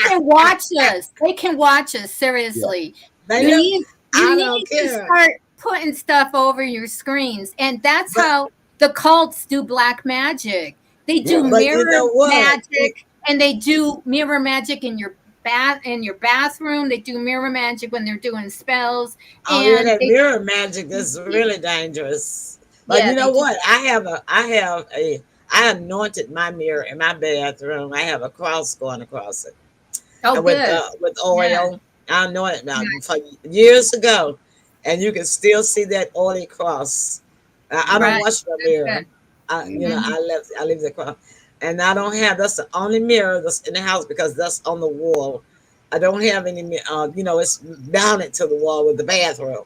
can watch us. They can watch us, seriously. Yeah. You I need don't to care. start putting stuff over your screens, and that's how the cults do black magic. They do But you mirror know what? magic, and they do mirror magic in your bathroom. They do mirror magic when they're doing spells, Oh yeah, and that they, mirror magic is really dangerous. But yeah, you they know do. what? I anointed my mirror in my bathroom. I have a cross going across it. Oh, And good. with Yeah. oil. I anointed now for years ago. And you can still see that oily cross. I don't Right. wash my That's mirror. good. You know, I leave the cross. And I don't have that's the only mirror that's in the house because that's on the wall. I don't have any you know, it's mounted to the wall with the bathroom.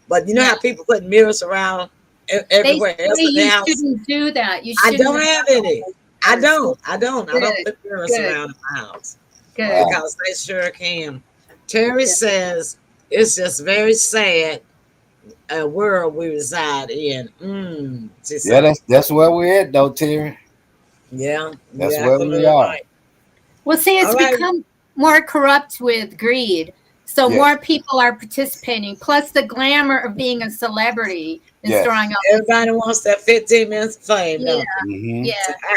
But you know Yeah. how people put mirrors around They everywhere say else in the you house? shouldn't do that. You I shouldn't don't have any. I don't. I don't. I don't Good. put mirrors Good. around in my house Good. because they sure can. Terry says it's just very sad world we reside in. She Yeah, said, that's where we're at, though, Terry. yeah, That's yeah, where we absolutely are. right. Well, see, it's All right. become more corrupt with greed. So Yes. more people are participating. Plus, the glamour of being a celebrity is Yes. drawing out. Everybody wants that 15 minutes of fame, Yeah, don't Mhm. yeah.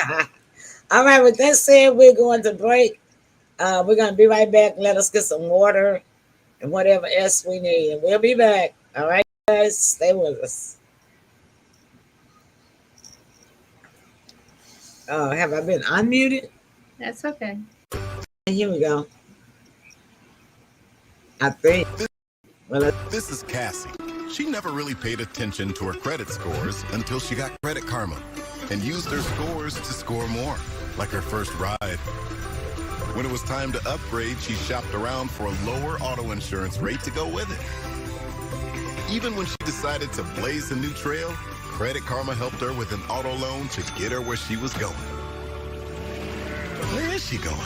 they? All right, with that said, we're going to break. We're going to be right back. Let us get some water and whatever else we need. And we'll be back. All right, guys, stay with us. Have I been unmuted? That's okay. Here we go. I think. Well, This is Cassie. She never really paid attention to her credit scores until she got Credit Karma and used her scores to score more, like her first ride. When it was time to upgrade, she shopped around for a lower auto insurance rate to go with it. Even when she decided to blaze a new trail, Credit Karma helped her with an auto loan to get her where she was going. Where is she going?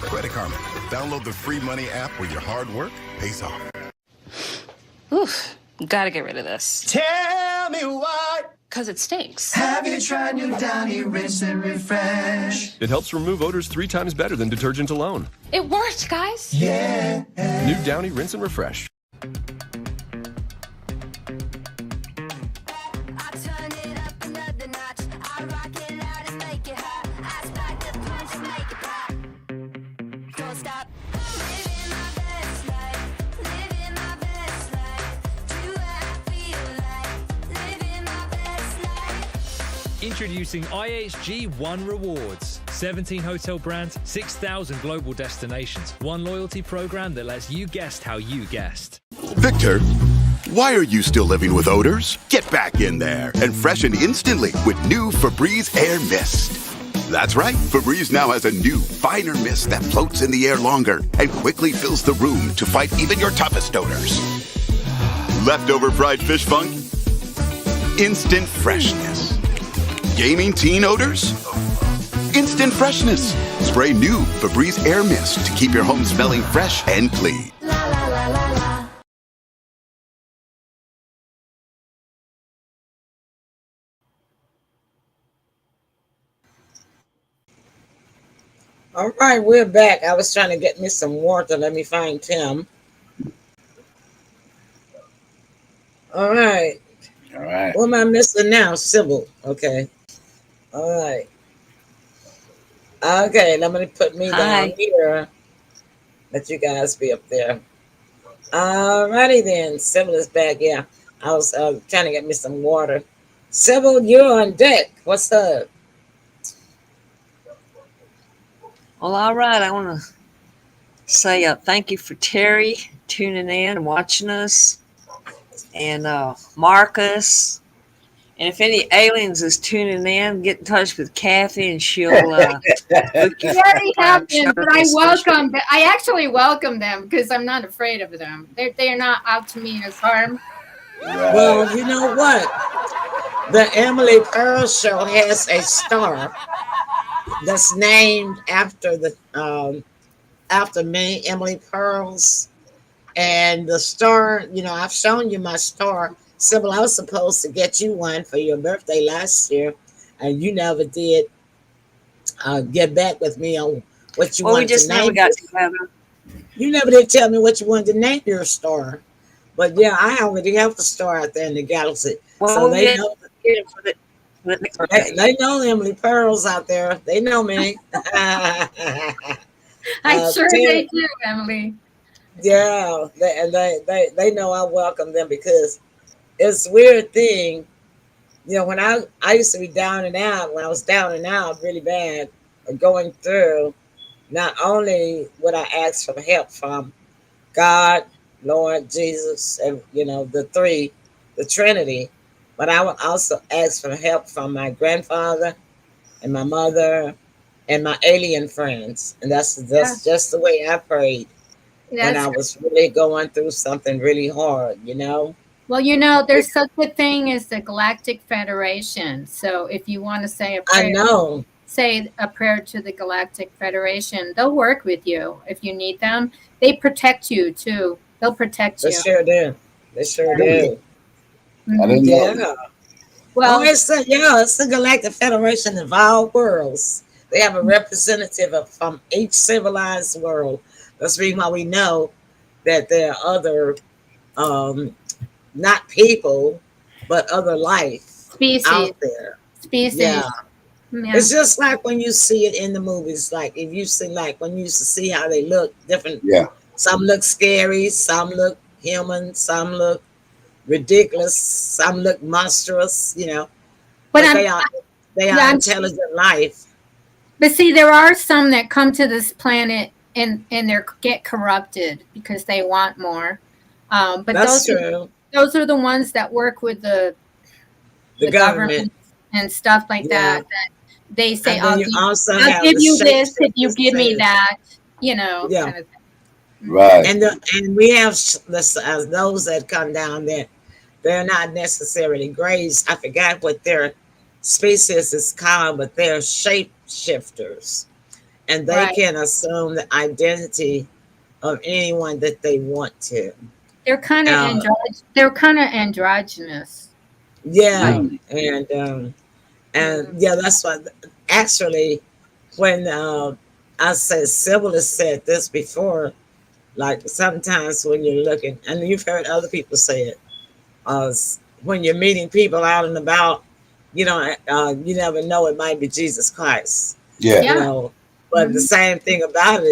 Credit Karma. Download the free money app where your hard work pays off. Oof, gotta get rid of this. Tell me why. Because it stinks. Have you tried new Downy Rinse and Refresh? It helps remove odors 3 times better than detergent alone. It worked, guys. Yeah. New Downy Rinse and Refresh. Introducing IHG One Rewards. 17 hotel brands, 6,000 global destinations. One loyalty program that lets you guest how you guest. Victor, why are you still living with odors? Get back in there and freshen instantly with new Febreze Air Mist. That's right, Febreze now has a new, finer mist that floats in the air longer and quickly fills the room to fight even your toughest odors. Leftover fried fish funk? Instant freshness. Gaming teen odors? Instant freshness. Spray new Febreze Air Mist to keep your home smelling fresh and clean. all right, we're back. I was trying to get me some water. Let me find Tim. All right. All right. What am I missing now? Sybil. Okay. All right. Okay, let me put me down here. Let you guys be up there. All righty then. Sybil is back. Yeah. I was trying to get me some water. Sybil, you're on deck. What's up? Well, all right. I want to say thank you for Terry tuning in and watching us, and Marcus. And if any aliens is tuning in, get in touch with Kathy, and she'll look you Very happy, up but for I special- welcome them. I actually welcome them because I'm not afraid of them. They're not out to mean us harm. Well, you know what? The Emily Pearl Show has a star that's named after after me, Emily Pearls. And the star, you know, I've shown you my star. Sybil, I was supposed to get you one for your birthday last year, and you never did get back with me on what you Well, we wanted just to name. never got together. You never did tell me what you wanted to name your star. But yeah, I already have the star out there in the galaxy, Well, so we'll they get know. it for the next birthday. They know Emily Pearl's out there. They know me. I'm sure Terry, they do, Emily. yeah, they know I welcome them because it's a weird thing. You know, when I used to be down and out, when I was down and out really bad, or going through, not only would I ask for help from God, Lord, Jesus, and the three, the Trinity, but I would also ask for help from my grandfather and my mother and my alien friends. And Yeah, that's just the way I prayed when I that's was really going through something really hard. well, there's such a thing as the Galactic Federation. So if you want to I know. say a prayer to the Galactic Federation, they'll work with you if you need them. They protect you too. They'll protect They you. sure do. They sure Really? do. I Mhm. didn't know. Yeah. Oh, Well, it's the Galactic Federation of all worlds. They have a representative from each civilized world. That's the reason why we know that there are other, um, not people, but other life species, out there. species. Yeah. Yeah, It's just like when you see it in the movies, like if you see, like when you used to see how they look different. Yeah. Some look scary, some look human, some look ridiculous, some look monstrous. but But they are yeah, intelligent life. but see, there are some that come to this planet and they get corrupted because they want more. But That's true. those are the ones that work with The the government. government and stuff like Yeah. that. That they say, And then you also I'll have give the you this if you shapeshifters give me too. that. Yeah. Kind of thing. Right. And we have those that come down there. They're not necessarily grays. I forgot what their species is called, but they're shapeshifters. And they Right. can assume the identity of anyone that they want to. They're kind of Uh, androgynous. yeah, Mm. and yeah, that's why. Actually, when I said Sybil has said this before, like sometimes when you're looking, and you've heard other people say it, uh, when you're meeting people out and about, you never know, it might be Jesus Christ. Yeah. you Yeah. know. But the Mhm. same thing about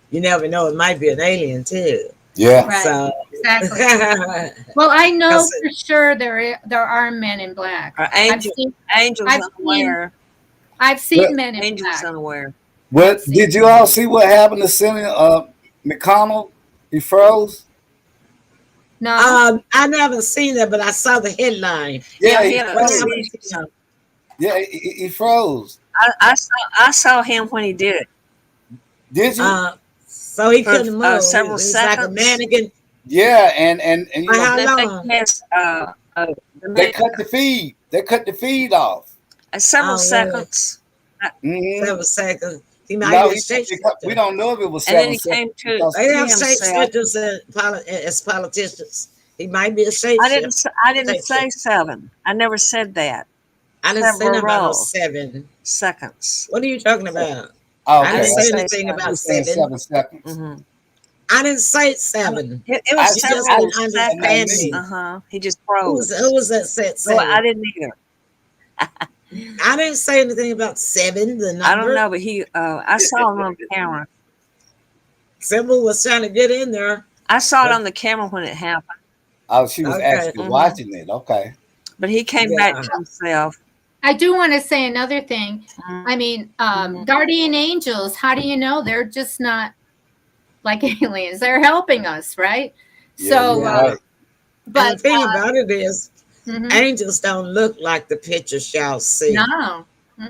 you never know, it might be an alien too. Yeah. Right. So, Exactly. Well, I know 'cause for sure there are men in black. Or angels I've seen unaware. I've seen But men in Angels black. unaware. what did you all see what happened to Senator McConnell? He froze. No. I never seen that, but I saw the headline. Yeah, Yeah, he he had a What froze. happened seizure to or him? something. Yeah, he froze. I saw him when he did it Did you? So he for couldn't move. He several was like a seconds. mannequin. Yeah, and you For know how And I think long? he has they cut the feed. They cut the feed off. several Oh, really? seconds. Hmm 7 seconds. He might be No, a we shapeshifter. don't know if it was And then 7 he seconds came because They to have himself. shapeshifters as politicians. He might be a shapeshifter. I didn't say Shapeshifter. 7. I never said that. I didn't say nothing about no Several 7. seconds. What are you talking about? oh, I I didn't okay, didn't say say anything you were about 7. saying 7. 7 seconds. Hmm I didn't say 7. It I was You see. just I several didn't and I understand seconds. mean, me. He just Who froze. was that said No, I 7? didn't either. I didn't say anything about 7, the I don't number. know, but I saw it on camera. Sybil was trying to get in there. I saw it but on the camera when it happened. oh, she was Okay. actually watching it. Okay. But he came back Yeah. to himself. I do want to say another thing. I mean, guardian angels, how do you know they're just not like aliens? They're helping us, right? Yeah, So, you're Yeah. right. And the but thing about it is, mhm. angels don't look like the pictures y'all see No.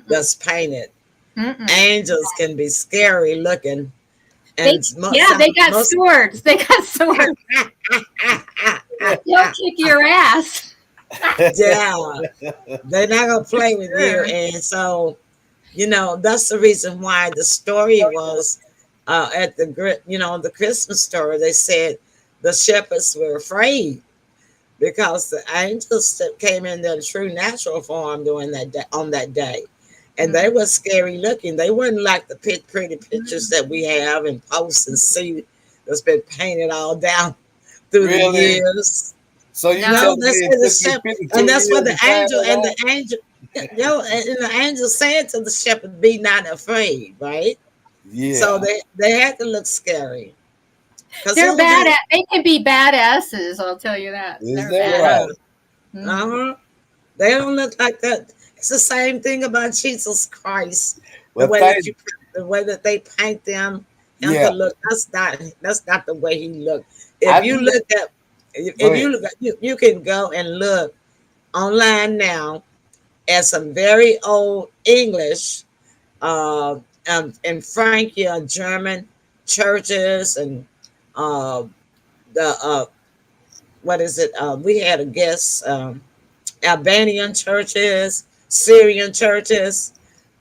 that's painted. Mm-mm. Angels can be scary looking. They, And they got swords. They got swords. They'll kick your ass. yeah, they're not gonna play with you. Sure. And so, that's the reason why the story was at the Christmas story. They said the shepherds were afraid because the angels that came in their true natural form during that day, on that day, and they were scary looking. They weren't like the pretty pictures that we have and post and see that's been painted all down through the Really? years. So you No, telling me that's it where the took me shepherd, 52 and that's what years the to find angel that and out? the angel, and the angel said to the shepherd, "Be not afraid." Right? So Yeah. they had to look scary because They're who was bad that? at. They can be badasses. I'll tell you that. Is They're that bad. Yeah. right? Uh-huh. They don't look like that. It's the same thing about Jesus Christ. The Well, way that thank you, the way that they paint him to yeah. look. That's not the way he looked. I If you knew that. look at, Go if ahead. you look at, you can go and look online now at some very old English, and Frankia German churches and uh, the what is it? We had a guest. Albanian churches, Syrian churches.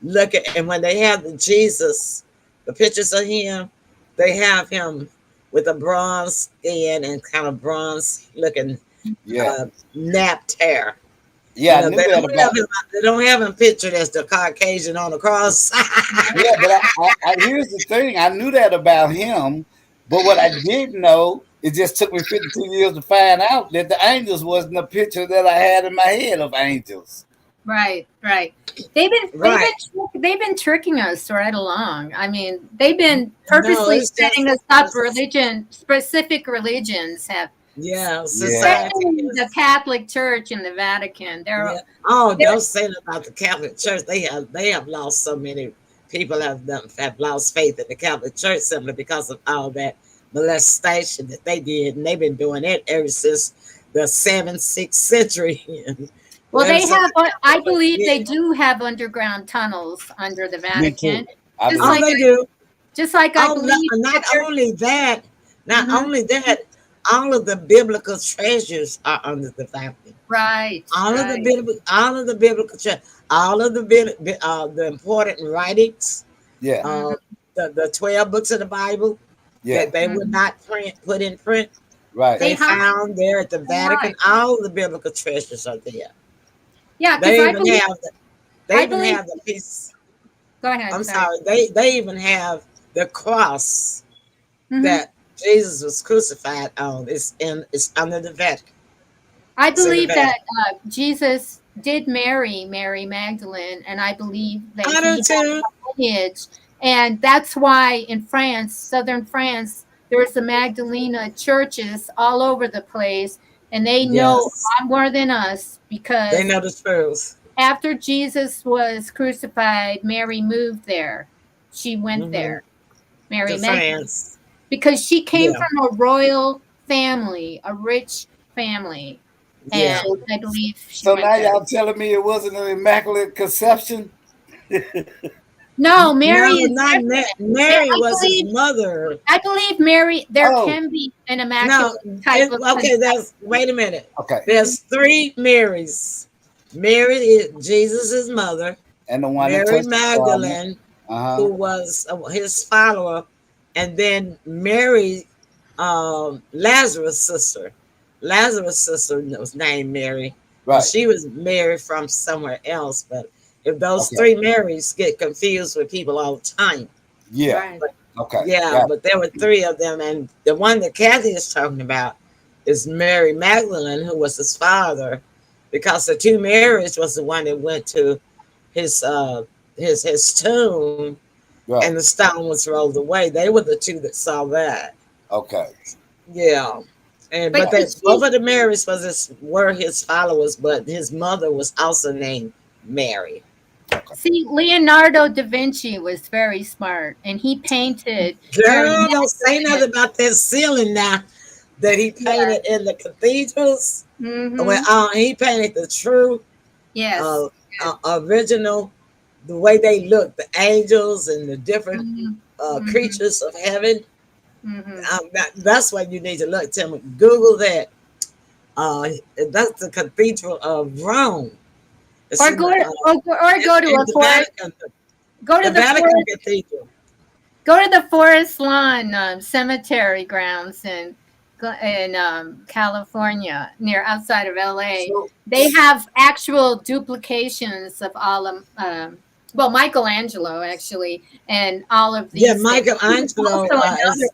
Look at, and when they have the Jesus, the pictures of him, they have him with a bronze skin and kind of bronze looking Yeah. napped hair. Yeah, I knew They that don't have about. him. They don't have him pictured as the Caucasian on the cross. Yeah, but here's the thing. I knew that about him, but what I didn't know, it just took me 52 years to find out that the angels wasn't a picture that I had in my head of angels. Right, right. They've been they've Right. been they've been tricking us right along. I mean, they've been No, purposely it's setting just us up. Specific religions have, yeah, Yeah. society especially the is. Catholic Church and the Vatican. Yeah. Oh, They're don't say that about the Catholic Church. They have lost so many people have lost faith in the Catholic Church simply because of all that molestation that they did, and they've been doing it ever since the 6th century. well, Ever they since have. the Catholic I Church believe did they it. do have underground tunnels under the Me too. Vatican, I just Oh, believe. like they do. just like I Oh, no, believe not there. only that, not Mhm. only that, all of the biblical treasures are under the Vatican. Right, All of the right. biblical, all of the biblical, all of the important writings, Yeah. uh, Mhm, the 12 books of the Bible Yeah. that they would mhm. not put in print. Right. They They hide. found there at the Vatican. Right. All the biblical treasures are there. Yeah, because They even have the, they I even believe. have the piece. Go ahead. I'm Sorry. sorry. They even have the cross Hmm. that Jesus was crucified on. It's under the Vatican. I It's in the believe Vatican. that Jesus did marry Mary Magdalene, and I believe that I he do had too. a lineage, and that's why in France, southern France, there's the Magdalena churches all over the place, and they know Yes, a lot more than us they because know the truth. after Jesus was crucified, Mary moved there. She went Hmm. there, Mary To Magdalene, France. because she came Yeah, from a royal family, a rich family, yeah. and So, I believe she so went now there. y'all telling me it wasn't an immaculate conception? No, Mary No, is not different. Mary was his mother. I believe Mary. There Oh, can be an No, immaculate type of okay. conception. Wait a minute. okay. There's three Marys. Mary is Jesus' mother. And the one that Mary touched the garment. Magdalene, Uh-huh. who was his follower, and then Mary, Lazarus' sister. Lazarus' sister was named Mary, and Right. she was married from somewhere else. But if those Okay. three Marys get confused with people all the time. Yeah. Right. Okay. Yeah, Got but there were three of them, and the one that Kathy is talking about is Mary Magdalene, who was his father, because the two Marys was the one that went to his his tomb, it. and Right. the stone was rolled away. They were the two that saw that. Okay. Yeah, and But but Got you that both see, of the Marys were his followers, but his mother was also named Mary. Leonardo da Vinci was very smart, and he painted Mary Girl, don't say Magdalene. nothing about that ceiling now that he Yeah. painted in the cathedrals. Well, Mm-hmm. he painted the true, Yes. uh, original, the way they look, the angels and the different Mm-hmm. Mm-hmm. creatures of heaven. Mm-hmm. That's why you need to look. Tell me, Google that. Uh, that's the Cathedral of Rome. It's Or in go to, or go to in a the forest. Vatican. Go to The the Vatican forest. Cathedral. Go to the Forest Lawn cemetery grounds in California, near outside of LA. So They have actual duplications of all of well, Michelangelo actually, and all of Yeah, these things. He was Michelangelo also another is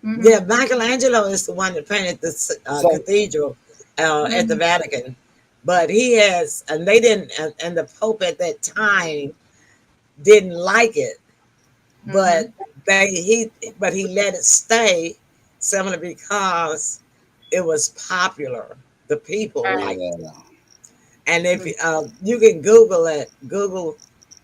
one. Yeah, Michelangelo is the one that painted the cathedral at the Vatican. But he has, and they didn't, and the Pope at that time didn't like it, but he let it stay simply because it was popular. The people liked it. And if you can Google it, Google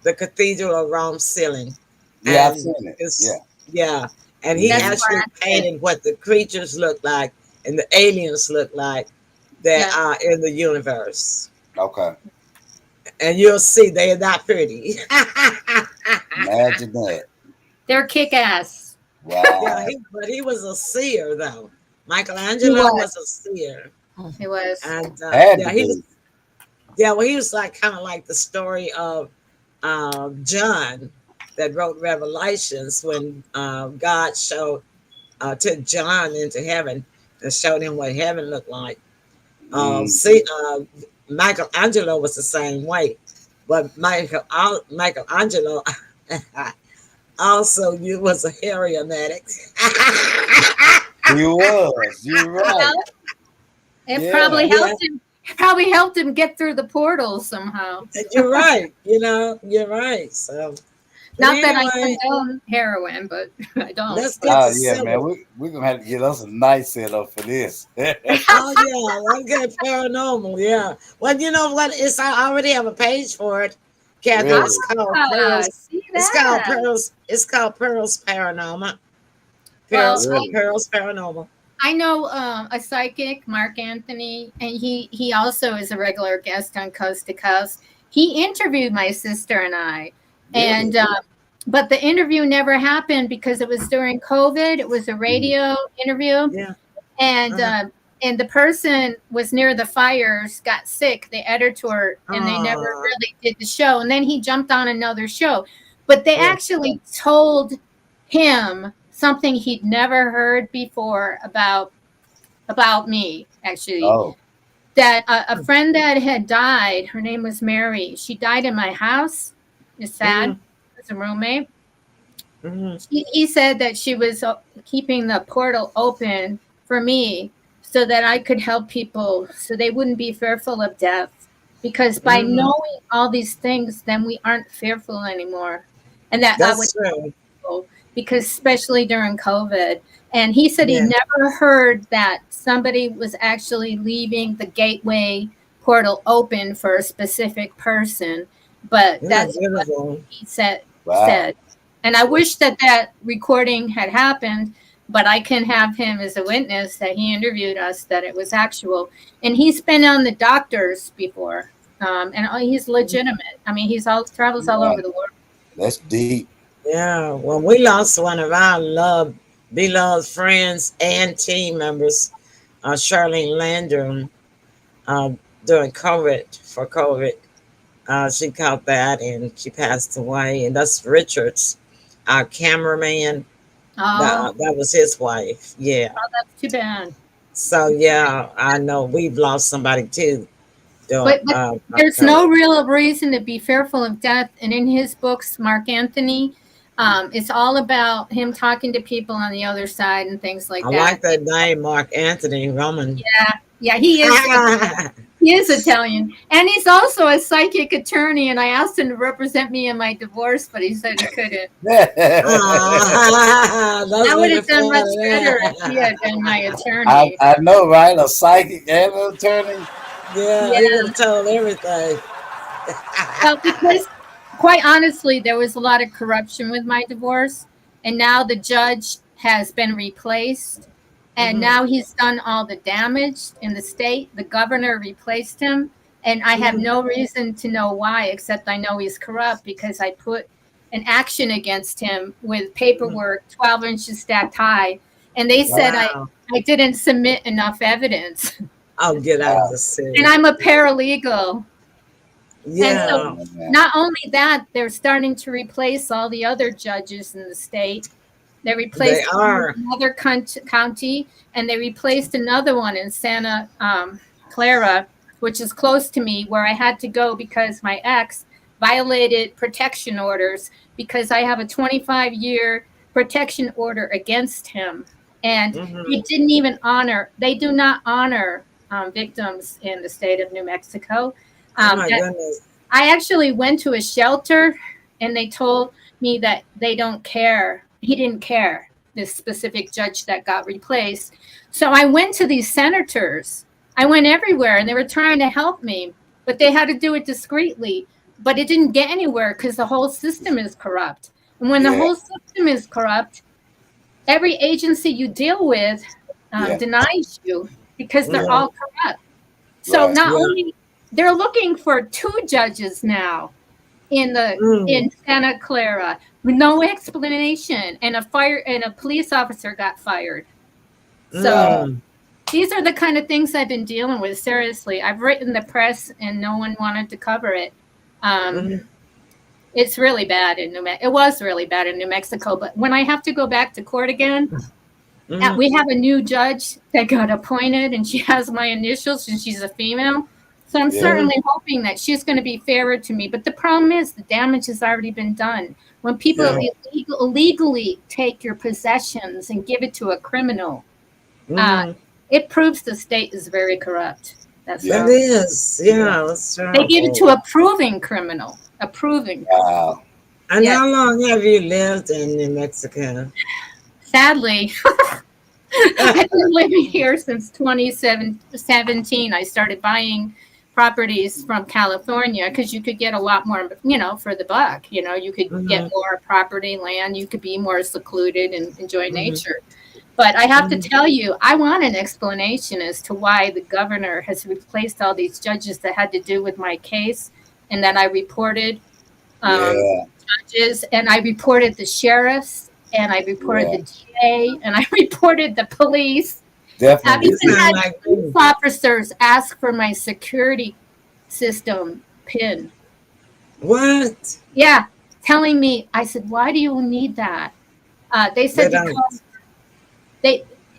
the Cathedral of Rome ceiling. Yeah, I've And seen it. yeah, and he actually painted what the creatures look like and the aliens look like that are in the universe. Okay. And you'll see they are not pretty. Imagine that. They're kick-ass. Wow. Yeah, but he was a seer, though. Michelangelo was a seer. He was. And yeah, he was. Yeah, well, he was like kind of like the story of John that wrote Revelations when God took John into heaven and showed him what heaven looked like. Michelangelo was the same way, but Michelangelo also was a heroin addict. He was. You're right. It probably helped him. Probably helped him get through the portal somehow. You're right. You're right. So, not that I condone heroin, but I don't. Let's get to yeah, man, we're gonna have to get us a nice setup for this. Oh yeah, I'm good paranormal. Yeah. Well, you know what? I already have a page for it. Kathy, Really? it's called Pearls. It's called Pearls Paranormal. Pearls Paranormal. I know a psychic, Mark Anthony, and he also is a regular guest on Coast to Coast. He interviewed my sister and I, and but the interview never happened because it was during COVID. It was a radio interview, and the person was near the fires, got sick, the editor, and they never really did the show. And then he jumped on another show, but they actually told him something he'd never heard before about me, actually. That a friend that had died, her name was Mary. She died in my house. It's sad. As a roommate. He said that she was keeping the portal open for me so that I could help people so they wouldn't be fearful of death. Because by knowing all these things, then we aren't fearful anymore. And that I would help people, because especially during COVID. And he said he never heard that somebody was actually leaving the gateway portal open for a specific person. But that's what he said. And I wish that recording had happened, but I can have him as a witness that he interviewed us, that it was actual. And he's been on the doctors before, and he's legitimate. I mean, travels all over the world. That's deep. Yeah, well, we lost one of our beloved friends and team members, Charlene Landrum, during COVID. She caught that and she passed away. And that's Richards, our cameraman. That was his wife. Yeah. Oh, that's too bad. So yeah, I know we've lost somebody too. But there's no real reason to be fearful of death. And in his books, Mark Anthony, it's all about him talking to people on the other side and things like that. I like that name, Mark Anthony Roman. Yeah, he is. He is Italian, and he's also a psychic attorney. And I asked him to represent me in my divorce, but he said he couldn't. I would have done much better if he had been my attorney. I know, right? A psychic and an attorney. Yeah, he would have told everything. Well, because quite honestly, there was a lot of corruption with my divorce, and now the judge has been replaced. And now he's done all the damage in the state. The governor replaced him. And I have no reason to know why, except I know he's corrupt because I put an action against him with paperwork 12 inches stacked high. And they said I didn't submit enough evidence. I'll get out of the city. And I'm a paralegal. Yeah. And so not only that, they're starting to replace all the other judges in the state. They replaced another county, and they replaced another one in Santa Clara, which is close to me, where I had to go because my ex violated protection orders because I have a 25-year protection order against him. And they didn't even honor. They do not honor victims in the state of New Mexico. Oh my goodness. I actually went to a shelter, and they told me that they don't care. He didn't care, this specific judge that got replaced. So I went to these senators. I went everywhere, and they were trying to help me, but they had to do it discreetly. But it didn't get anywhere because the whole system is corrupt. And when the whole system is corrupt, every agency you deal with denies you because they're all corrupt. So not only they're looking for 2 judges now in Santa Clara with no explanation, and a police officer got fired. So these are the kind of things I've been dealing with. Seriously, I've written the press, and no one wanted to cover it. It's really bad in It was really bad in New Mexico. But when I have to go back to court again, we have a new judge that got appointed, and she has my initials, and she's a female. So I'm certainly hoping that she's going to be fairer to me. But the problem is the damage has already been done. When people illegally take your possessions and give it to a criminal, it proves the state is very corrupt. That's It is. Yeah, that's right. They give it to a proving criminal. A proving criminal. And how long have you lived in New Mexico? Sadly, I've been living here since 2017. I started buying properties from California because you could get a lot more, for the buck. You could get more property, land. You could be more secluded and enjoy nature. But I have to tell you, I want an explanation as to why the governor has replaced all these judges that had to do with my case, and that I reported judges, and I reported the sheriffs, and I reported the DA, and I reported the police. Definitely. I've even had police officers ask for my security system PIN. What? Yeah, telling me. I said, "Why do you need that?" They said because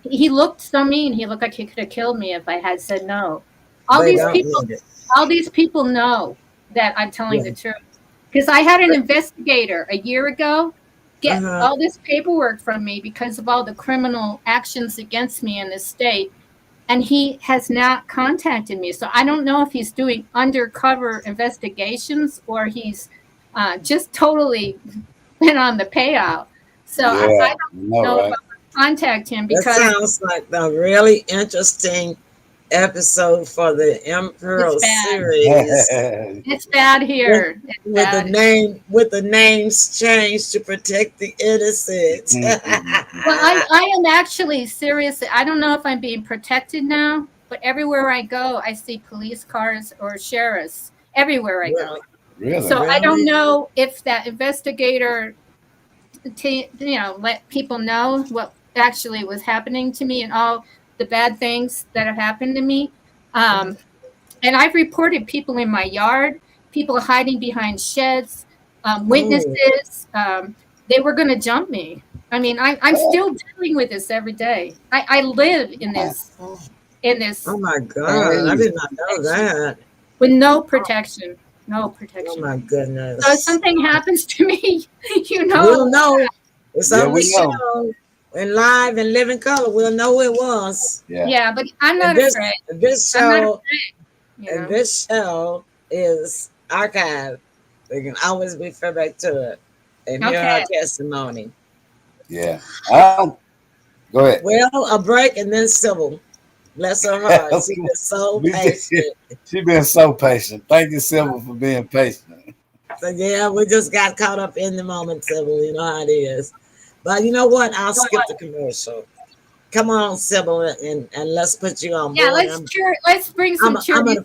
he looked so mean. He looked like he could have killed me if I had said no. All these people know that I'm telling the truth. Because I had an investigator a year ago get all this paperwork from me because of all the criminal actions against me in this state. And he has not contacted me. So I don't know if he's doing undercover investigations or he's just totally been on the payout. So I don't know if I'm going to contact him because that sounds like a really interesting episode for the Emperor series. It's bad here. With the names changed to protect the innocent. Well, I am actually serious. I don't know if I'm being protected now, but everywhere I go, I see police cars or sheriffs everywhere I go. Really? So I don't know if that investigator, let people know what actually was happening to me and all the bad things that have happened to me. And I've reported people in my yard, people hiding behind sheds, witnesses. They were going to jump me. I mean, I'm still dealing with this every day. I live in this. Oh my God, I did not know that. With no protection. No protection. Oh my goodness. So if something happens to me, We'll know. It's on the show. In live and living color, we'll know who it was. Yeah, but I'm not afraid. This show is archived. We can always refer back to it and hear our testimony. Yeah. Go ahead. Well, a break and then Sybil. Bless her heart. She's been so patient. She's been so patient. Thank you, Sybil, for being patient. So yeah, we just got caught up in the moment, Sybil. You know how it is. But you know what? I'll skip the commercial. Come on, Sybil, and let's put you on board. Yeah, let's bring some cheerleaders.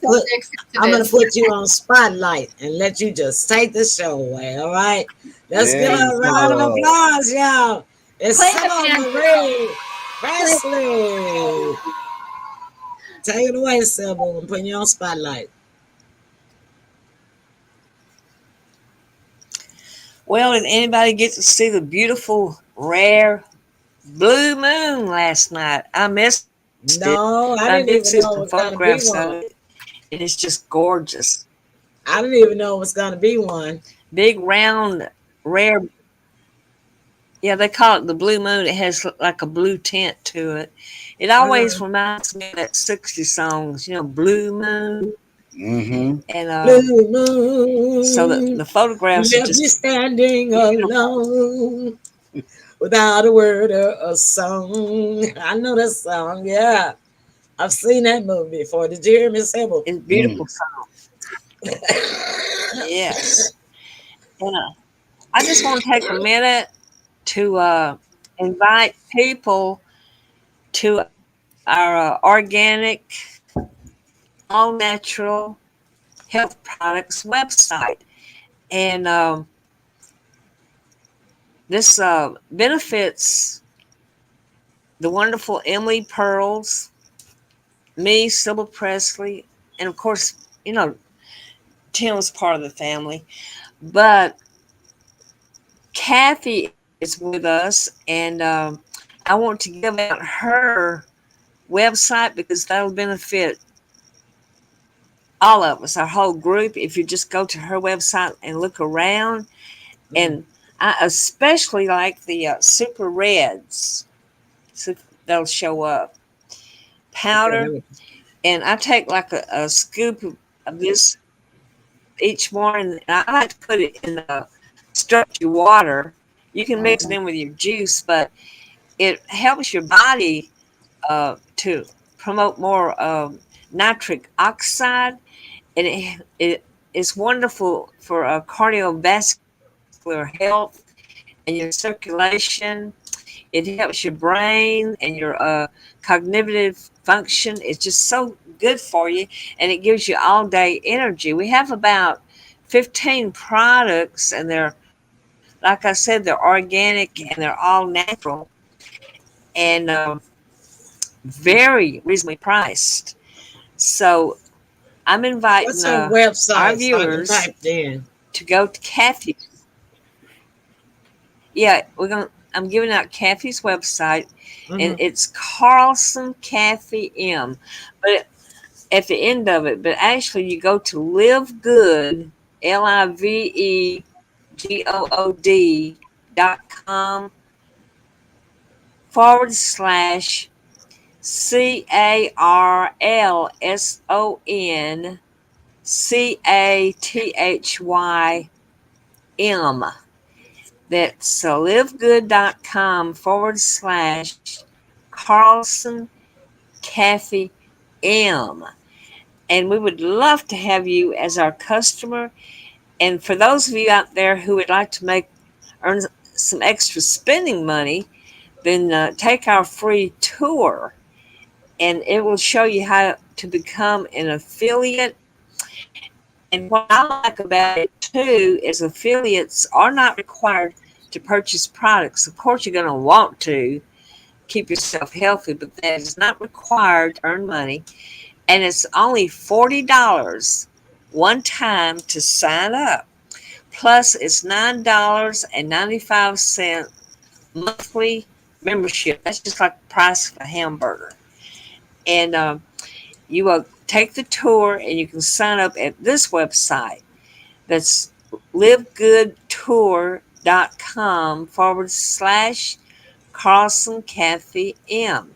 I'm going to put you on spotlight and let you just take the show away, all right? Let's give her a round of applause, y'all. It's Sybil Presley. Take it away, Sybil. I'm putting you on spotlight. Well, did anybody get to see the beautiful, rare blue moon last night? I missed it. No, I didn't even know it was going to be one. It is just gorgeous. I didn't even know it was going to be one. Big, round, rare. Yeah, they call it the blue moon. It has like a blue tint to it. It always reminds me of that 60s songs, Blue Moon. Mm-hmm. And Blue so moon, the photographs you are left me just standing beautiful. alone without a word or a song. I know that song, yeah. I've seen that movie before. Did you hear me, Sybil? It's beautiful song. Yes. And I just want to take a minute to invite people to our organic, all natural health products website. And this benefits the wonderful Emily Pearls, me, Sybil Presley, and of course, Tim's part of the family. But Kathy is with us, and I want to give out her website because that'll benefit all of us, our whole group. If you just go to her website and look around, and I especially like the super reds, so they'll show up powder, and I take like a scoop of this each morning, and I like to put it in structured water. You can mix it in with your juice, but it helps your body to promote more nitric oxide, and it is wonderful for cardiovascular health and your circulation. It helps your brain and your cognitive function. It's just so good for you, and it gives you all day energy. We have about 15 products, and they're, like I said, they're organic and they're all natural and very reasonably priced. So I'm inviting What's her our website so I can viewers type it in? to go to Kathy. Yeah, I'm giving out Kathy's website, and it's Carlson Kathy M. But at the end of it, but actually you go to Live Good, LIVEGOOD.com /CARLSON CATHYM. That's livegood.com /Carlson Kathy M. And we would love to have you as our customer. And for those of you out there who would like to earn some extra spending money, then take our free tour, and it will show you how to become an affiliate. And what I like about it too is affiliates are not required to purchase products. Of course, you're going to want to keep yourself healthy, but that is not required to earn money. And it's only $40 one time to sign up. Plus, it's $9.95 monthly membership. That's just like the price of a hamburger. And you will take the tour, and you can sign up at this website. That's livegoodtour.com /Carlson Kathy M.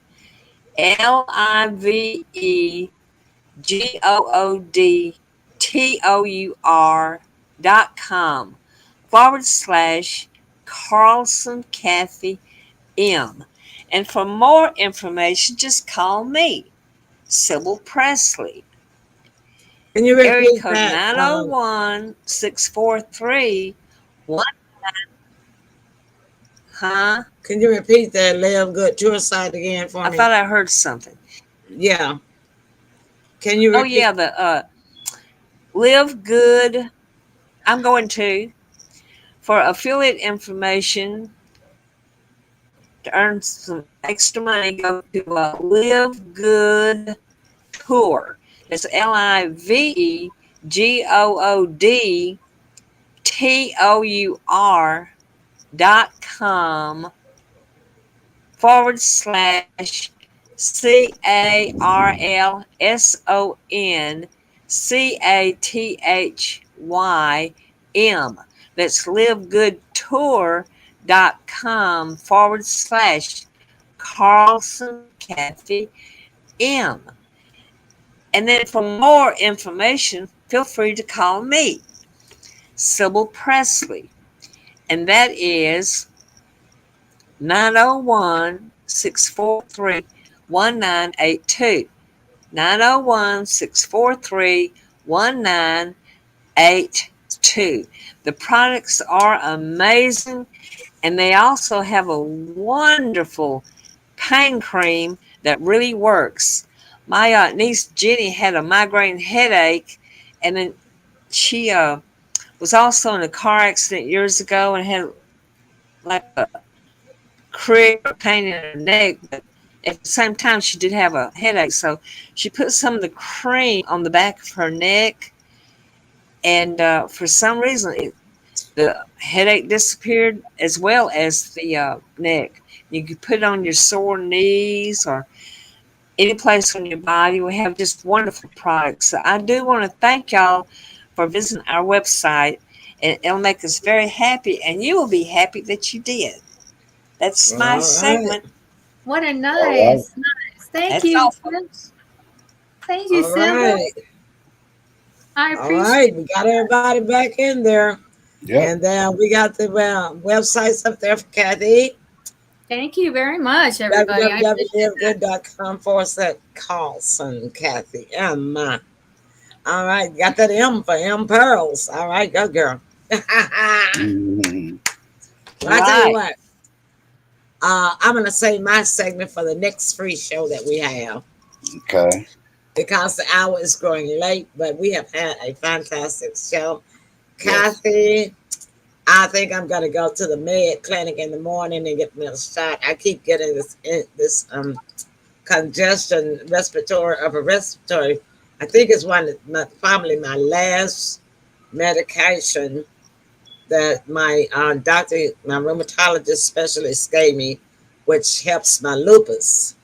LIVEGOODTOUR.com /Carlson Kathy M. And for more information, just call me, Sybil Presley. Can you Area repeat code that? 901-643-19. Huh? Can you repeat that Live Good Tour site again for I me? thought I heard something. Yeah. Can you Oh, repeat? yeah, the Live Good. I'm going to, for affiliate information, to earn some extra money, go to Live Good Tour. It's LIVEGOODTOUR.com /CARLSON CATHYM. That's livegoodtour.com facebook.com/Carlson Kathy M. And then for more information, feel free to call me, SYBIL Presley. And that is 901-643-1982. 901-643-1982. The products are amazing, and they also have a wonderful pain cream that really works. My niece Jenny had a migraine headache, and then she was also in a car accident years ago and had like a crick or pain in her neck, but at the same time she did have a headache. So she put some of the cream on the back of her neck, and for some reason the headache disappeared as well as the neck. You could put it on your sore knees or any place on your body. We have just wonderful products. So I do want to thank y'all for visiting our website. It'll make us very happy, and you will be happy that you did. That's my All right. segment. What a nice. Thank That's you. all. Thank you, All Sybil. right. I All appreciate right. We got everybody back in there. Yep. And then we got the websites up there for Kathy. Thank you very much, everybody. I appreciate that. www.good.com/Carlson Kathy M. All right. Got that M for M Pearls. All right. Go, girl. Mhm. Well, I tell you what. I'm going to say my segment for the next free show that we have. Okay. Because the hour is growing late, but we have had a fantastic show. Yes. Kathy, I think I'm going to go to the med clinic in the morning and get me a shot. I keep getting this congestion respiratory. I think it's probably my last medication that my doctor, my rheumatologist specialist gave me, which helps my lupus.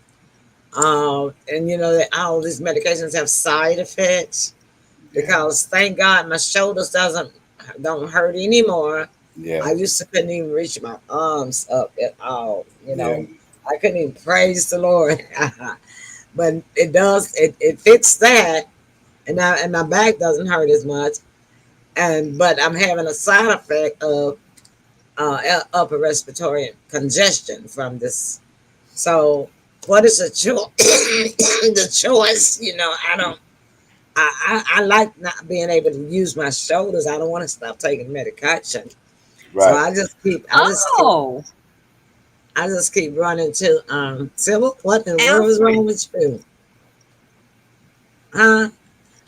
And you know that all these medications have side effects because thank God my shoulders don't hurt anymore. Yeah. I used to couldn't even reach my arms up at all. You know, Yeah. I couldn't even praise the Lord. But it fixed that, and now and my back doesn't hurt as much. But I'm having a side effect of upper respiratory congestion from this. So what is the choice? The choice, you know, I like not being able to use my shoulders. I don't want to stop taking medication. So Right. I just keep running to Sybil. What in the world is wrong with you? Huh?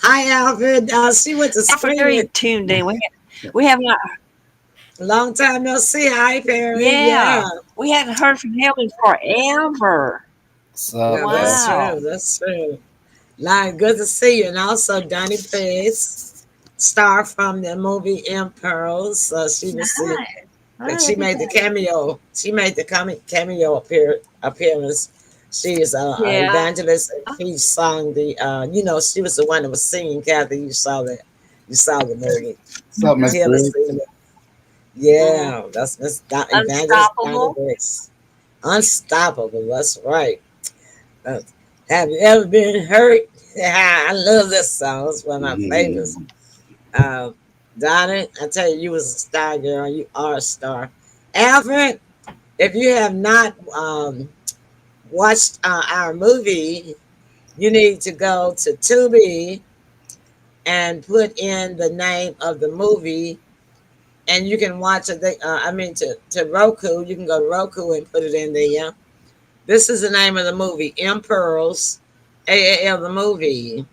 Hi Alfred. She went to Alfred, screaming. you tuned in. We have not. Long time no see. Hi Perry. Yeah. We hadn't heard from him in forever. Yeah, that's true. That's true. Like, good to see you. And also Donnie Pace, star from the movie M Pearls. She was she made the cameo. She made the cameo appearance. She is an evangelist. She sung the she was the one that was singing. Kathy, you saw the movie. What's up, Miss Briggs? Yeah, that's Miss Evangelist Donnie Unstoppable. Briggs. Unstoppable. That's right. Have you ever been hurt? I love this song. It's one of my favorites. Donna, I tell you, you was a star, girl. You are a star. Alfred, if you have not watched our movie, you need to go to Tubi and put in the name of the movie, and you can watch it. To Roku. You can go to Roku and put it in there. This is the name of the movie, M Pearls, AAL, the movie.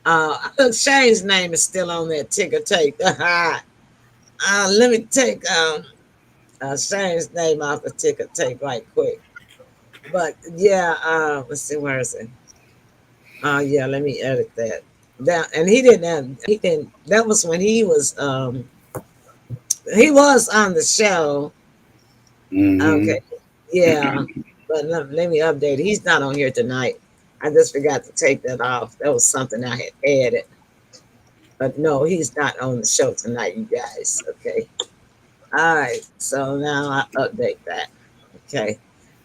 Shane's name is still on that ticker tape. Let me take Shane's name off the ticker tape right quick. But yeah, let's see, where is it? Yeah, let me edit that. And he didn't. That was when he was on the show. Mm-hmm. Okay, yeah. But let me update. He's not on here tonight. I just forgot to take that off. That was something I had added. But no, he's not on the show tonight, you guys. Okay. All right. So now I update that. Okay.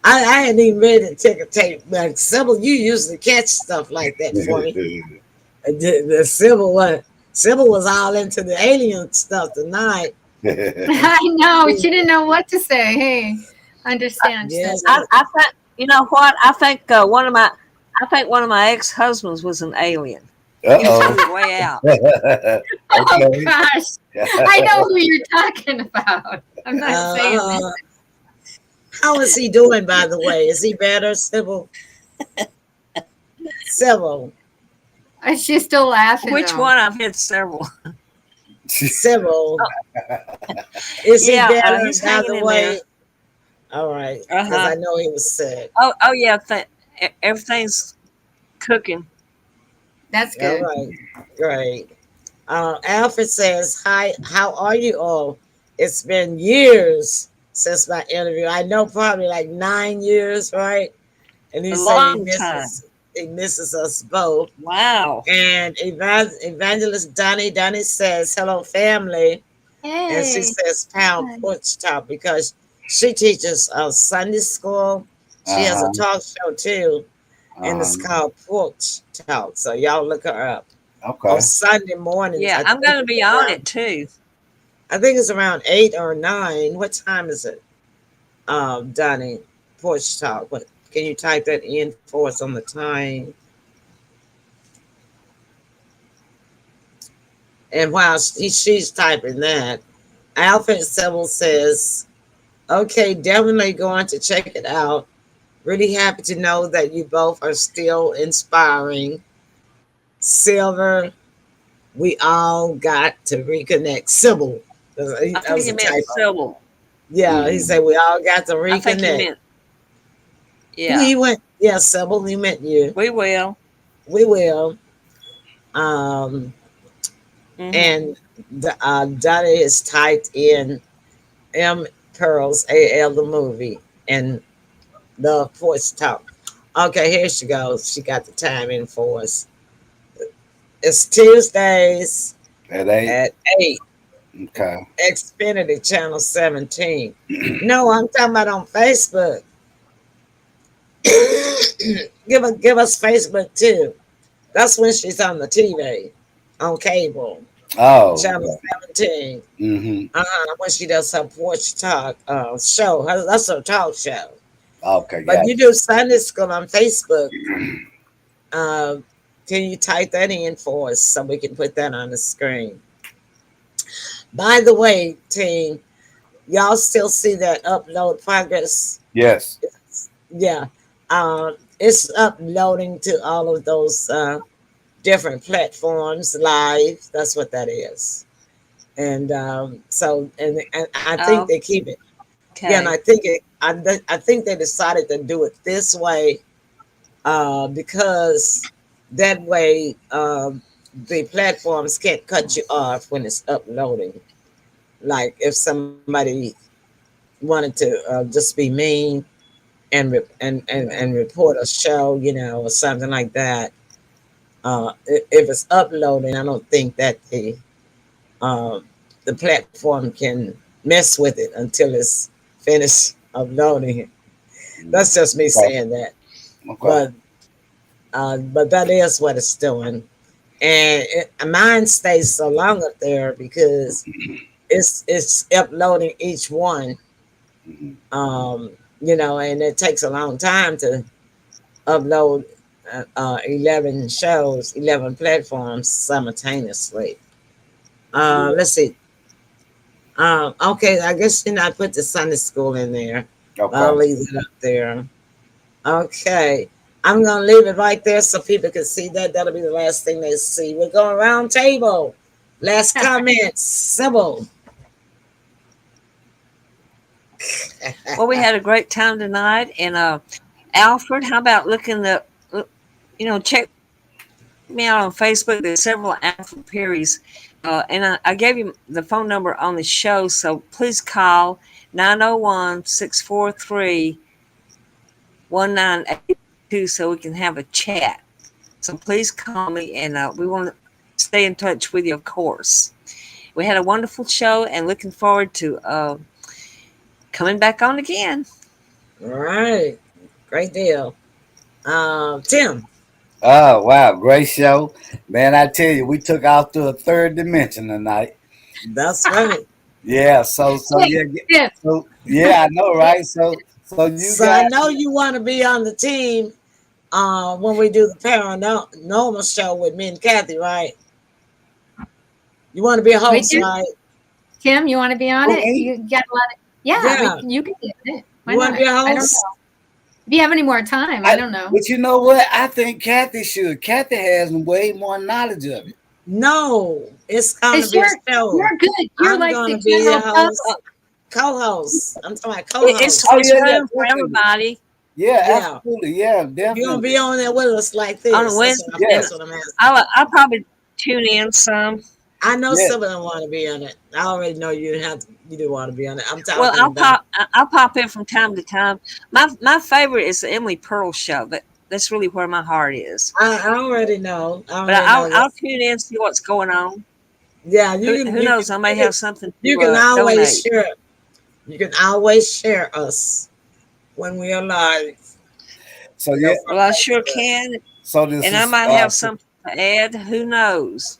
I hadn't even read the ticker tape, but Sybil, you usually catch stuff like that for me. The Sybil was all into the alien stuff tonight. I know. She didn't know what to say. Hey, understand. Yes. I think you know what? I think one of my ex-husbands was an alien. He was on his way out. Oh gosh, I know who you're talking about. I'm not saying that. How is he doing, by the way? Is he better, Sybil? Sybil. She's still laughing. Which though. one? I've had several. Sybil. Is he better, he's by hanging the in way? there. All right, because I know he was sick. Oh yeah, everything's cooking. That's good. All right, great. Alfred says, "Hi, how are you all? It's been years since my interview. I know probably like 9 years, right?" And he A said long time. he misses us both. Wow. And Evangelist Donnie says, "Hello, family." And she says, "Pound porch talk," because she teaches Sunday school. She has a talk show too, and it's called Porch Talk. So y'all look her up. Okay. On Sunday mornings. Yeah, I'm going to be on it too. I think it's around 8 or 9. What time is it? Donnie, Porch Talk. What? Can you type that in for us on the time? And while she's typing that, Alfred Sybil says, "Okay, definitely going to check it out. Really happy to know that you both are still inspiring. Silver, we all got to reconnect." Sybil. I think he meant Sybil. Yeah, he said we all got to reconnect. I think he meant. Yeah. He went, yeah, Sybil, he meant you. We will. We will. And Dottie has typed in M. Pearls, AL the movie, and the Porch Talk. Okay, here she goes. She got the time in for us. It's Tuesdays at 8. At 8. Okay. Xfinity Channel 17. No, I'm talking about on Facebook. give us Facebook too. That's when she's on the TV, on cable. Oh. Channel 17. Mm-hmm. When she does her Porch Talk show. That's her talk show. Okay. But you do Sunday school on Facebook. Can you type that in for us so we can put that on the screen? By the way, team, y'all still see that upload progress? Yes. Yeah. It's uploading to all of those different platforms live. That's what that is. And so I think they keep it. Okay. Yeah, and I think they decided to do it this way because that way the platforms can't cut you off when it's uploading. Like if somebody wanted to just be mean and report a show, or something like that. If it's uploading, I don't think that the platform can mess with it until it's finished uploading it. That's just me saying that. Okay. But that is what it's doing, and mine stays so long up there because it's uploading each one. And it takes a long time to upload 11 shows, 11 platforms simultaneously. Let's see. Okay, I guess I put the Sunday school in there. Okay. I'll leave it up there. Okay. I'm going to leave it right there so people can see that. That'll be the last thing they see. We're going round table. Last comment, Sybil. Well, we had a great time tonight. And Alfred, how about check me out on Facebook. There's several Alfred Perrys. And I gave you the phone number on the show, so please call 901-643-1982 so we can have a chat. So please call me, and we want to stay in touch with you, of course. we had a wonderful show and looking forward to coming back on again. All right. Great deal. Tim. Oh, wow. Great show. Man, I tell you, we took off to a third dimension tonight. That's right. Yeah, so yeah, I know, right? So you So guys, I know you want to be on the team when we do the paranormal show with me and Kathy, right? You want to be a host, right? Tim, you want to be on it? You got a lot of Yeah. you can be on it. Why You want to be a not? I don't host? know. If you have any more time, I don't know. But you know what? I think Kathy should. Kathy has way more knowledge of it. No, it's going to be a show. You're good. You're I'm like going the to be a general host, public. co-host. I'm talking about co-host. It's fun for everybody. Yeah, absolutely. Yeah, definitely. You're going to be on there with us like this. On Wednesday, That's what I'm asking. I'll probably tune in some. I know some of them want to be on it. I already know you do want to be on it. I'm talking Well, about. I'll pop in from time to time. My favorite is the Emily Pearl show. That's really where my heart is. I already know. I'll tune in and see what's going on. Yeah, who knows? I may have something. You can always donate. share. You can always share us when we are live. So yeah, well, I sure can. So this I might have something to add. Who knows?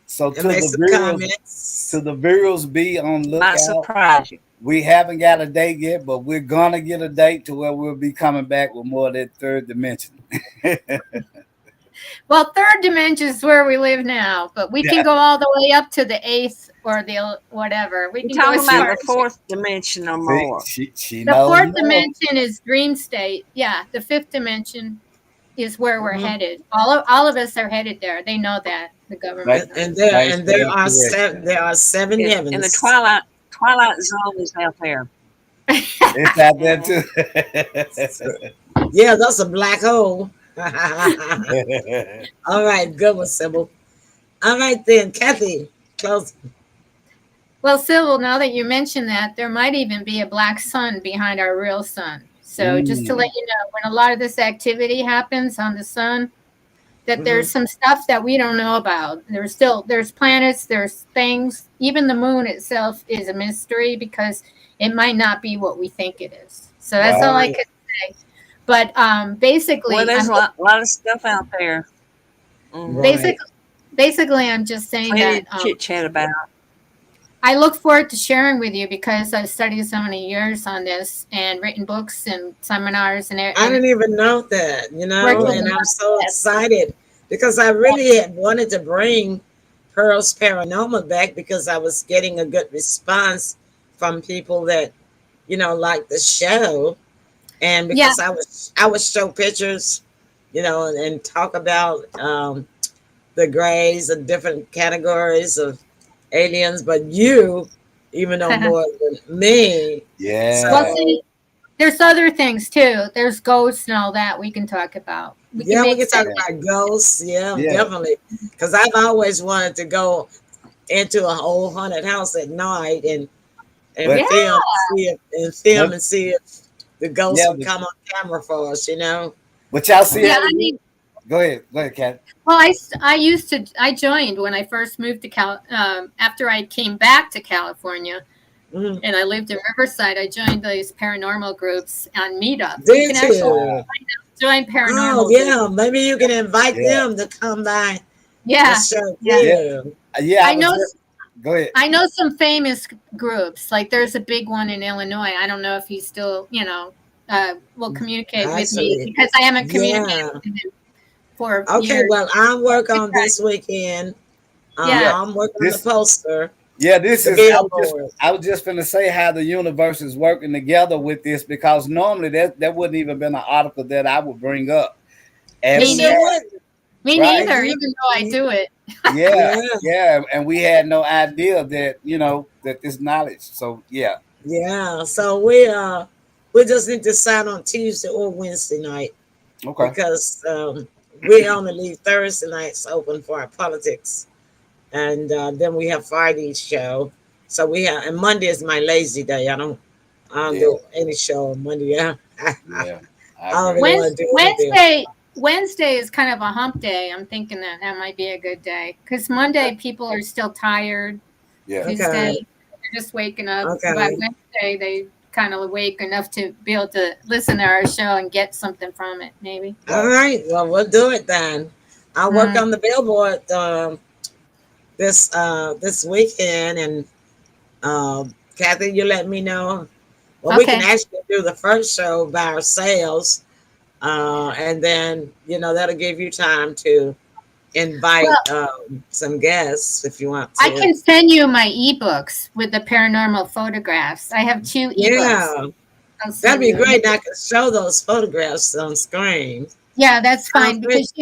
So to the viewers, be on lookout. Might surprise you. We haven't got a date yet, but we're gonna get a date to where we'll be coming back with more of that third dimension. Well, third dimension is where we live now, but we can go all the way up to the eighth or the whatever. We can talking go about the fourth dimension or more. The fourth dimension is dream state. Yeah, the fifth dimension is where we're headed. All of us are headed there. They know that, the government. And there are seven heavens. And the twilight zone is out there. It's out there too. Yeah, that's a black hole. All right, good one, Sybil. All right then, Kathy, close. Well, Sybil, now that you mention that, there might even be a black sun behind our real sun. So just to let you know, when a lot of this activity happens on the sun, that there's some stuff that we don't know about. There's planets, there's things. Even the moon itself is a mystery because it might not be what we think it is. So that's all I could say. But basically, well, there's a lot of stuff out there. Basically, I'm just saying that chit chat about. I look forward to sharing with you because I've studied so many years on this and written books and seminars and everything. I didn't even know that, and I'm so excited because I really had wanted to bring Pearl's Paranormal back because I was getting a good response from people that, liked the show. And because I would show pictures, and talk about the grays and different categories of aliens, but you even know more than me. Yeah. So, well, see, there's other things too. There's ghosts and all that we can talk about. We can talk about ghosts. Yeah. Definitely. Because I've always wanted to go into a whole haunted house at night and film and see if the ghosts would come on camera for us, But y'all see Go ahead, Kat. Well, I joined when I first moved to after I came back to California, and I lived in Riverside. I joined these paranormal groups on Meetup. Did you can actually join paranormal. Oh, yeah, maybe you can invite them to come by. Yeah, I know. Go ahead. I know some famous groups. Like there's a big one in Illinois. I don't know if he's still, will communicate with me because I haven't communicated with him. Okay, well, I'm working on this weekend. I'm working on the poster. Yeah, this is. I was just going to say how the universe is working together with this because normally that wouldn't even been an article that I would bring up. And me neither, even though I do it. Yeah, and we had no idea that that this knowledge. So yeah. So we just need to decide on Tuesday or Wednesday night. Okay. Because we only leave Thursday nights open for our politics, and then we have Friday's show. So and Monday is my lazy day. I don't do any show on Monday. Wednesday is kind of a hump day. I'm thinking that might be a good day because Monday people are still tired. Yeah. Tuesday, Okay. they're just waking up. By Okay. Wednesday, they kind of awake enough to be able to listen to our show and get something from it, maybe. All right. Well, we'll do it then. I'll work on the billboard this weekend, and Kathy, you let me know. Well, we can Okay. actually do the first show by ourselves, and then that'll give you time to invite Well, some guests if you want I to. can send you my ebooks with the paranormal photographs. I have 2 ebooks. Yeah, I'll that'd send be you. great. I can show those photographs on screen. Yeah, that's fine because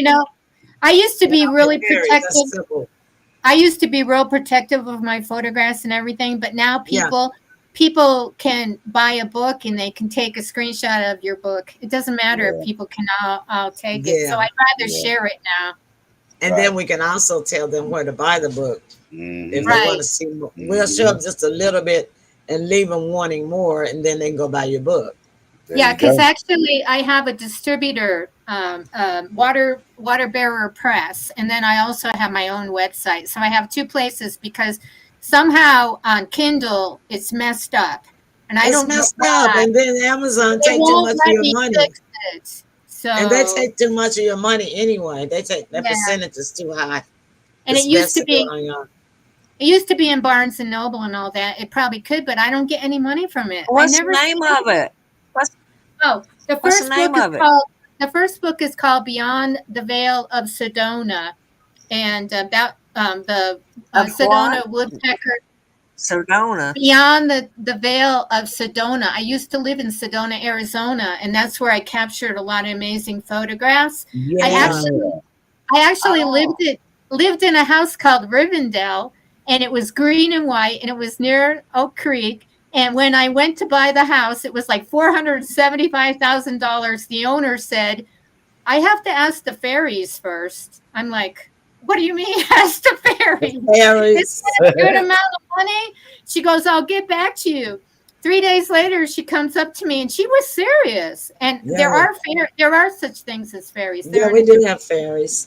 I used to be really That's protective. simple. I used to be real protective of my photographs and everything, but now Yeah. people can buy a book and they can take a screenshot of your book. it doesn't matter if people can all take it. So Yeah. I'd rather share it now. And then we can also tell them where to buy the book if they want to see more. We'll show them just a little bit and leave them wanting more, and then they can go buy your book. Yeah, because actually I have a distributor, water bearer press, and then I also have my own website. So I have 2 places because somehow on Kindle it's messed up, and I don't know messed up, why. and then Amazon They take too won't much of let your me money. fix it. So And they take too much of your money anyway. They take that Yeah. percentage is too high. And It's it used best to do it be on your- it used to be in Barnes and Noble and all that. It probably could, but I don't get any money from it. What's I never the name of it? The What's the first name book of is it? called Beyond the Veil of Sedona, and about the Of Sedona what? woodpecker. Sedona. Beyond the Veil of Sedona. I used to live in Sedona, Arizona, and that's where I captured a lot of amazing photographs. Yeah. I actually lived in a house called Rivendell, and it was green and white, and it was near Oak Creek. And when I went to buy the house, it was like $475,000. The owner said, "I have to ask the fairies first." I'm like, "What do you mean, ask the fairies? Fairies. Is that a good amount of money?" She goes, "I'll get back to you." 3 days later, she comes up to me, and she was serious. And there are such things as fairies. Yeah, we do have fairies.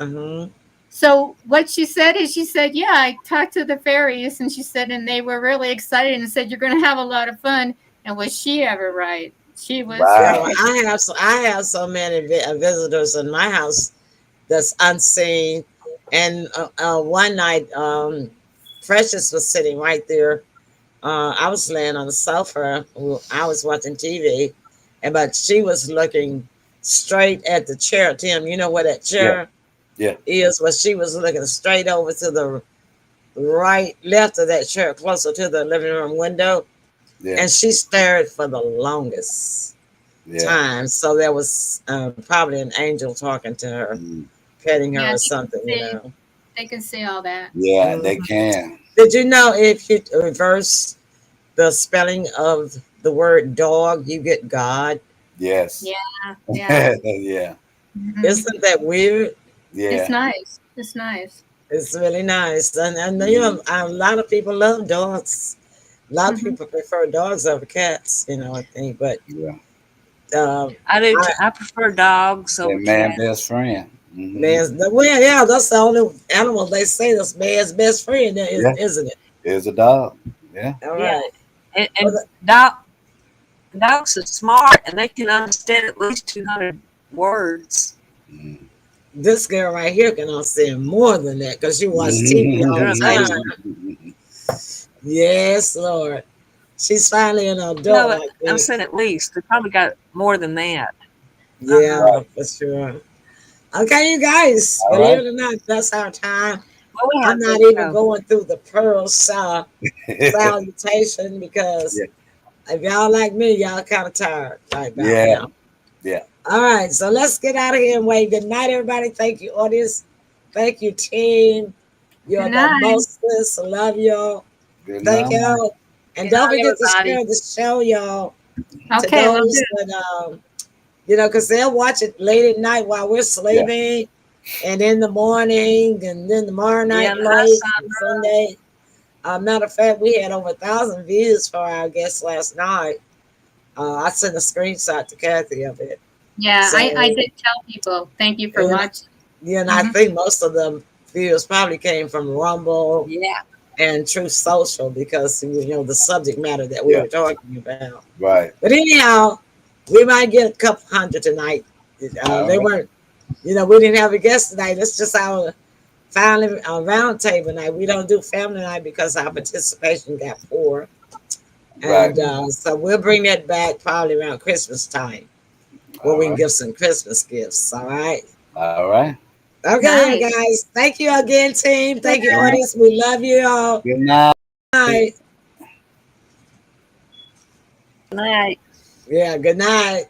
So what she said is, yeah, I talked to the fairies, and she said, and they were really excited and said, "You're going to have a lot of fun." And was she ever right? She was. Wow. I have so many visitors in my house that's unseen. And one night, Precious was sitting right there. I was laying on the sofa. I was watching TV, but she was looking straight at the chair. Tim, you know where that chair is? Well, she was looking straight over to the left of that chair, closer to the living room window. Yeah. And she stared for the longest time. So there was probably an angel talking to her, petting her or something, They can see all that. Yeah, they can. Did you know if you reverse the spelling of the word dog, you get God? Yes. Yeah. Yeah. Isn't that weird? Yeah. It's nice. It's nice. It's really nice. And a lot of people love dogs. A lot of people prefer dogs over cats, I think. But I do. I prefer dogs over man's cats. best friend. That's the only animal they say that's man's best friend, isn't it? Is a dog. Yeah. All right. And dogs are smart, and they can understand at least 200 words. This girl right here can understand more than that because she watches TV all the time. Yes, Lord. She's finally an adult. No, I'm saying at least. They probably got more than that. Yeah, for sure. Okay, you guys, believe it or not, that's our time. I'm not even going through the pearl salutation because if y'all like me, y'all kind of tired right now. Yeah. All right, so let's get out of here and wave. Good night, everybody. Thank you, audience. Thank you, team. You're the mostest. I love y'all. Thank y'all. And don't forget to share the show, y'all. Okay, to those that, because they'll watch it late at night while we're sleeping, and in the morning, and then tomorrow night, late Sunday. Matter of fact, we had over 1,000 views for our guest last night. I sent a screenshot to Kathy of it. Yeah, So, I did tell people. Thank you for watching. Yeah, and I think most of the views probably came from Rumble. Yeah. and Truth Social because the subject matter that we were talking about. Right. But anyhow, we might get a couple hundred tonight. They weren't, we didn't have a guest tonight. It's just our finally round table night. We don't do family night because our participation got poor. And so we'll bring that back probably around Christmas time where we can give some Christmas gifts. All right. All right. Okay, guys. Thank you again, team. Thank you, audience. We love you all. Good night. Good night. Good night. Yeah, good night.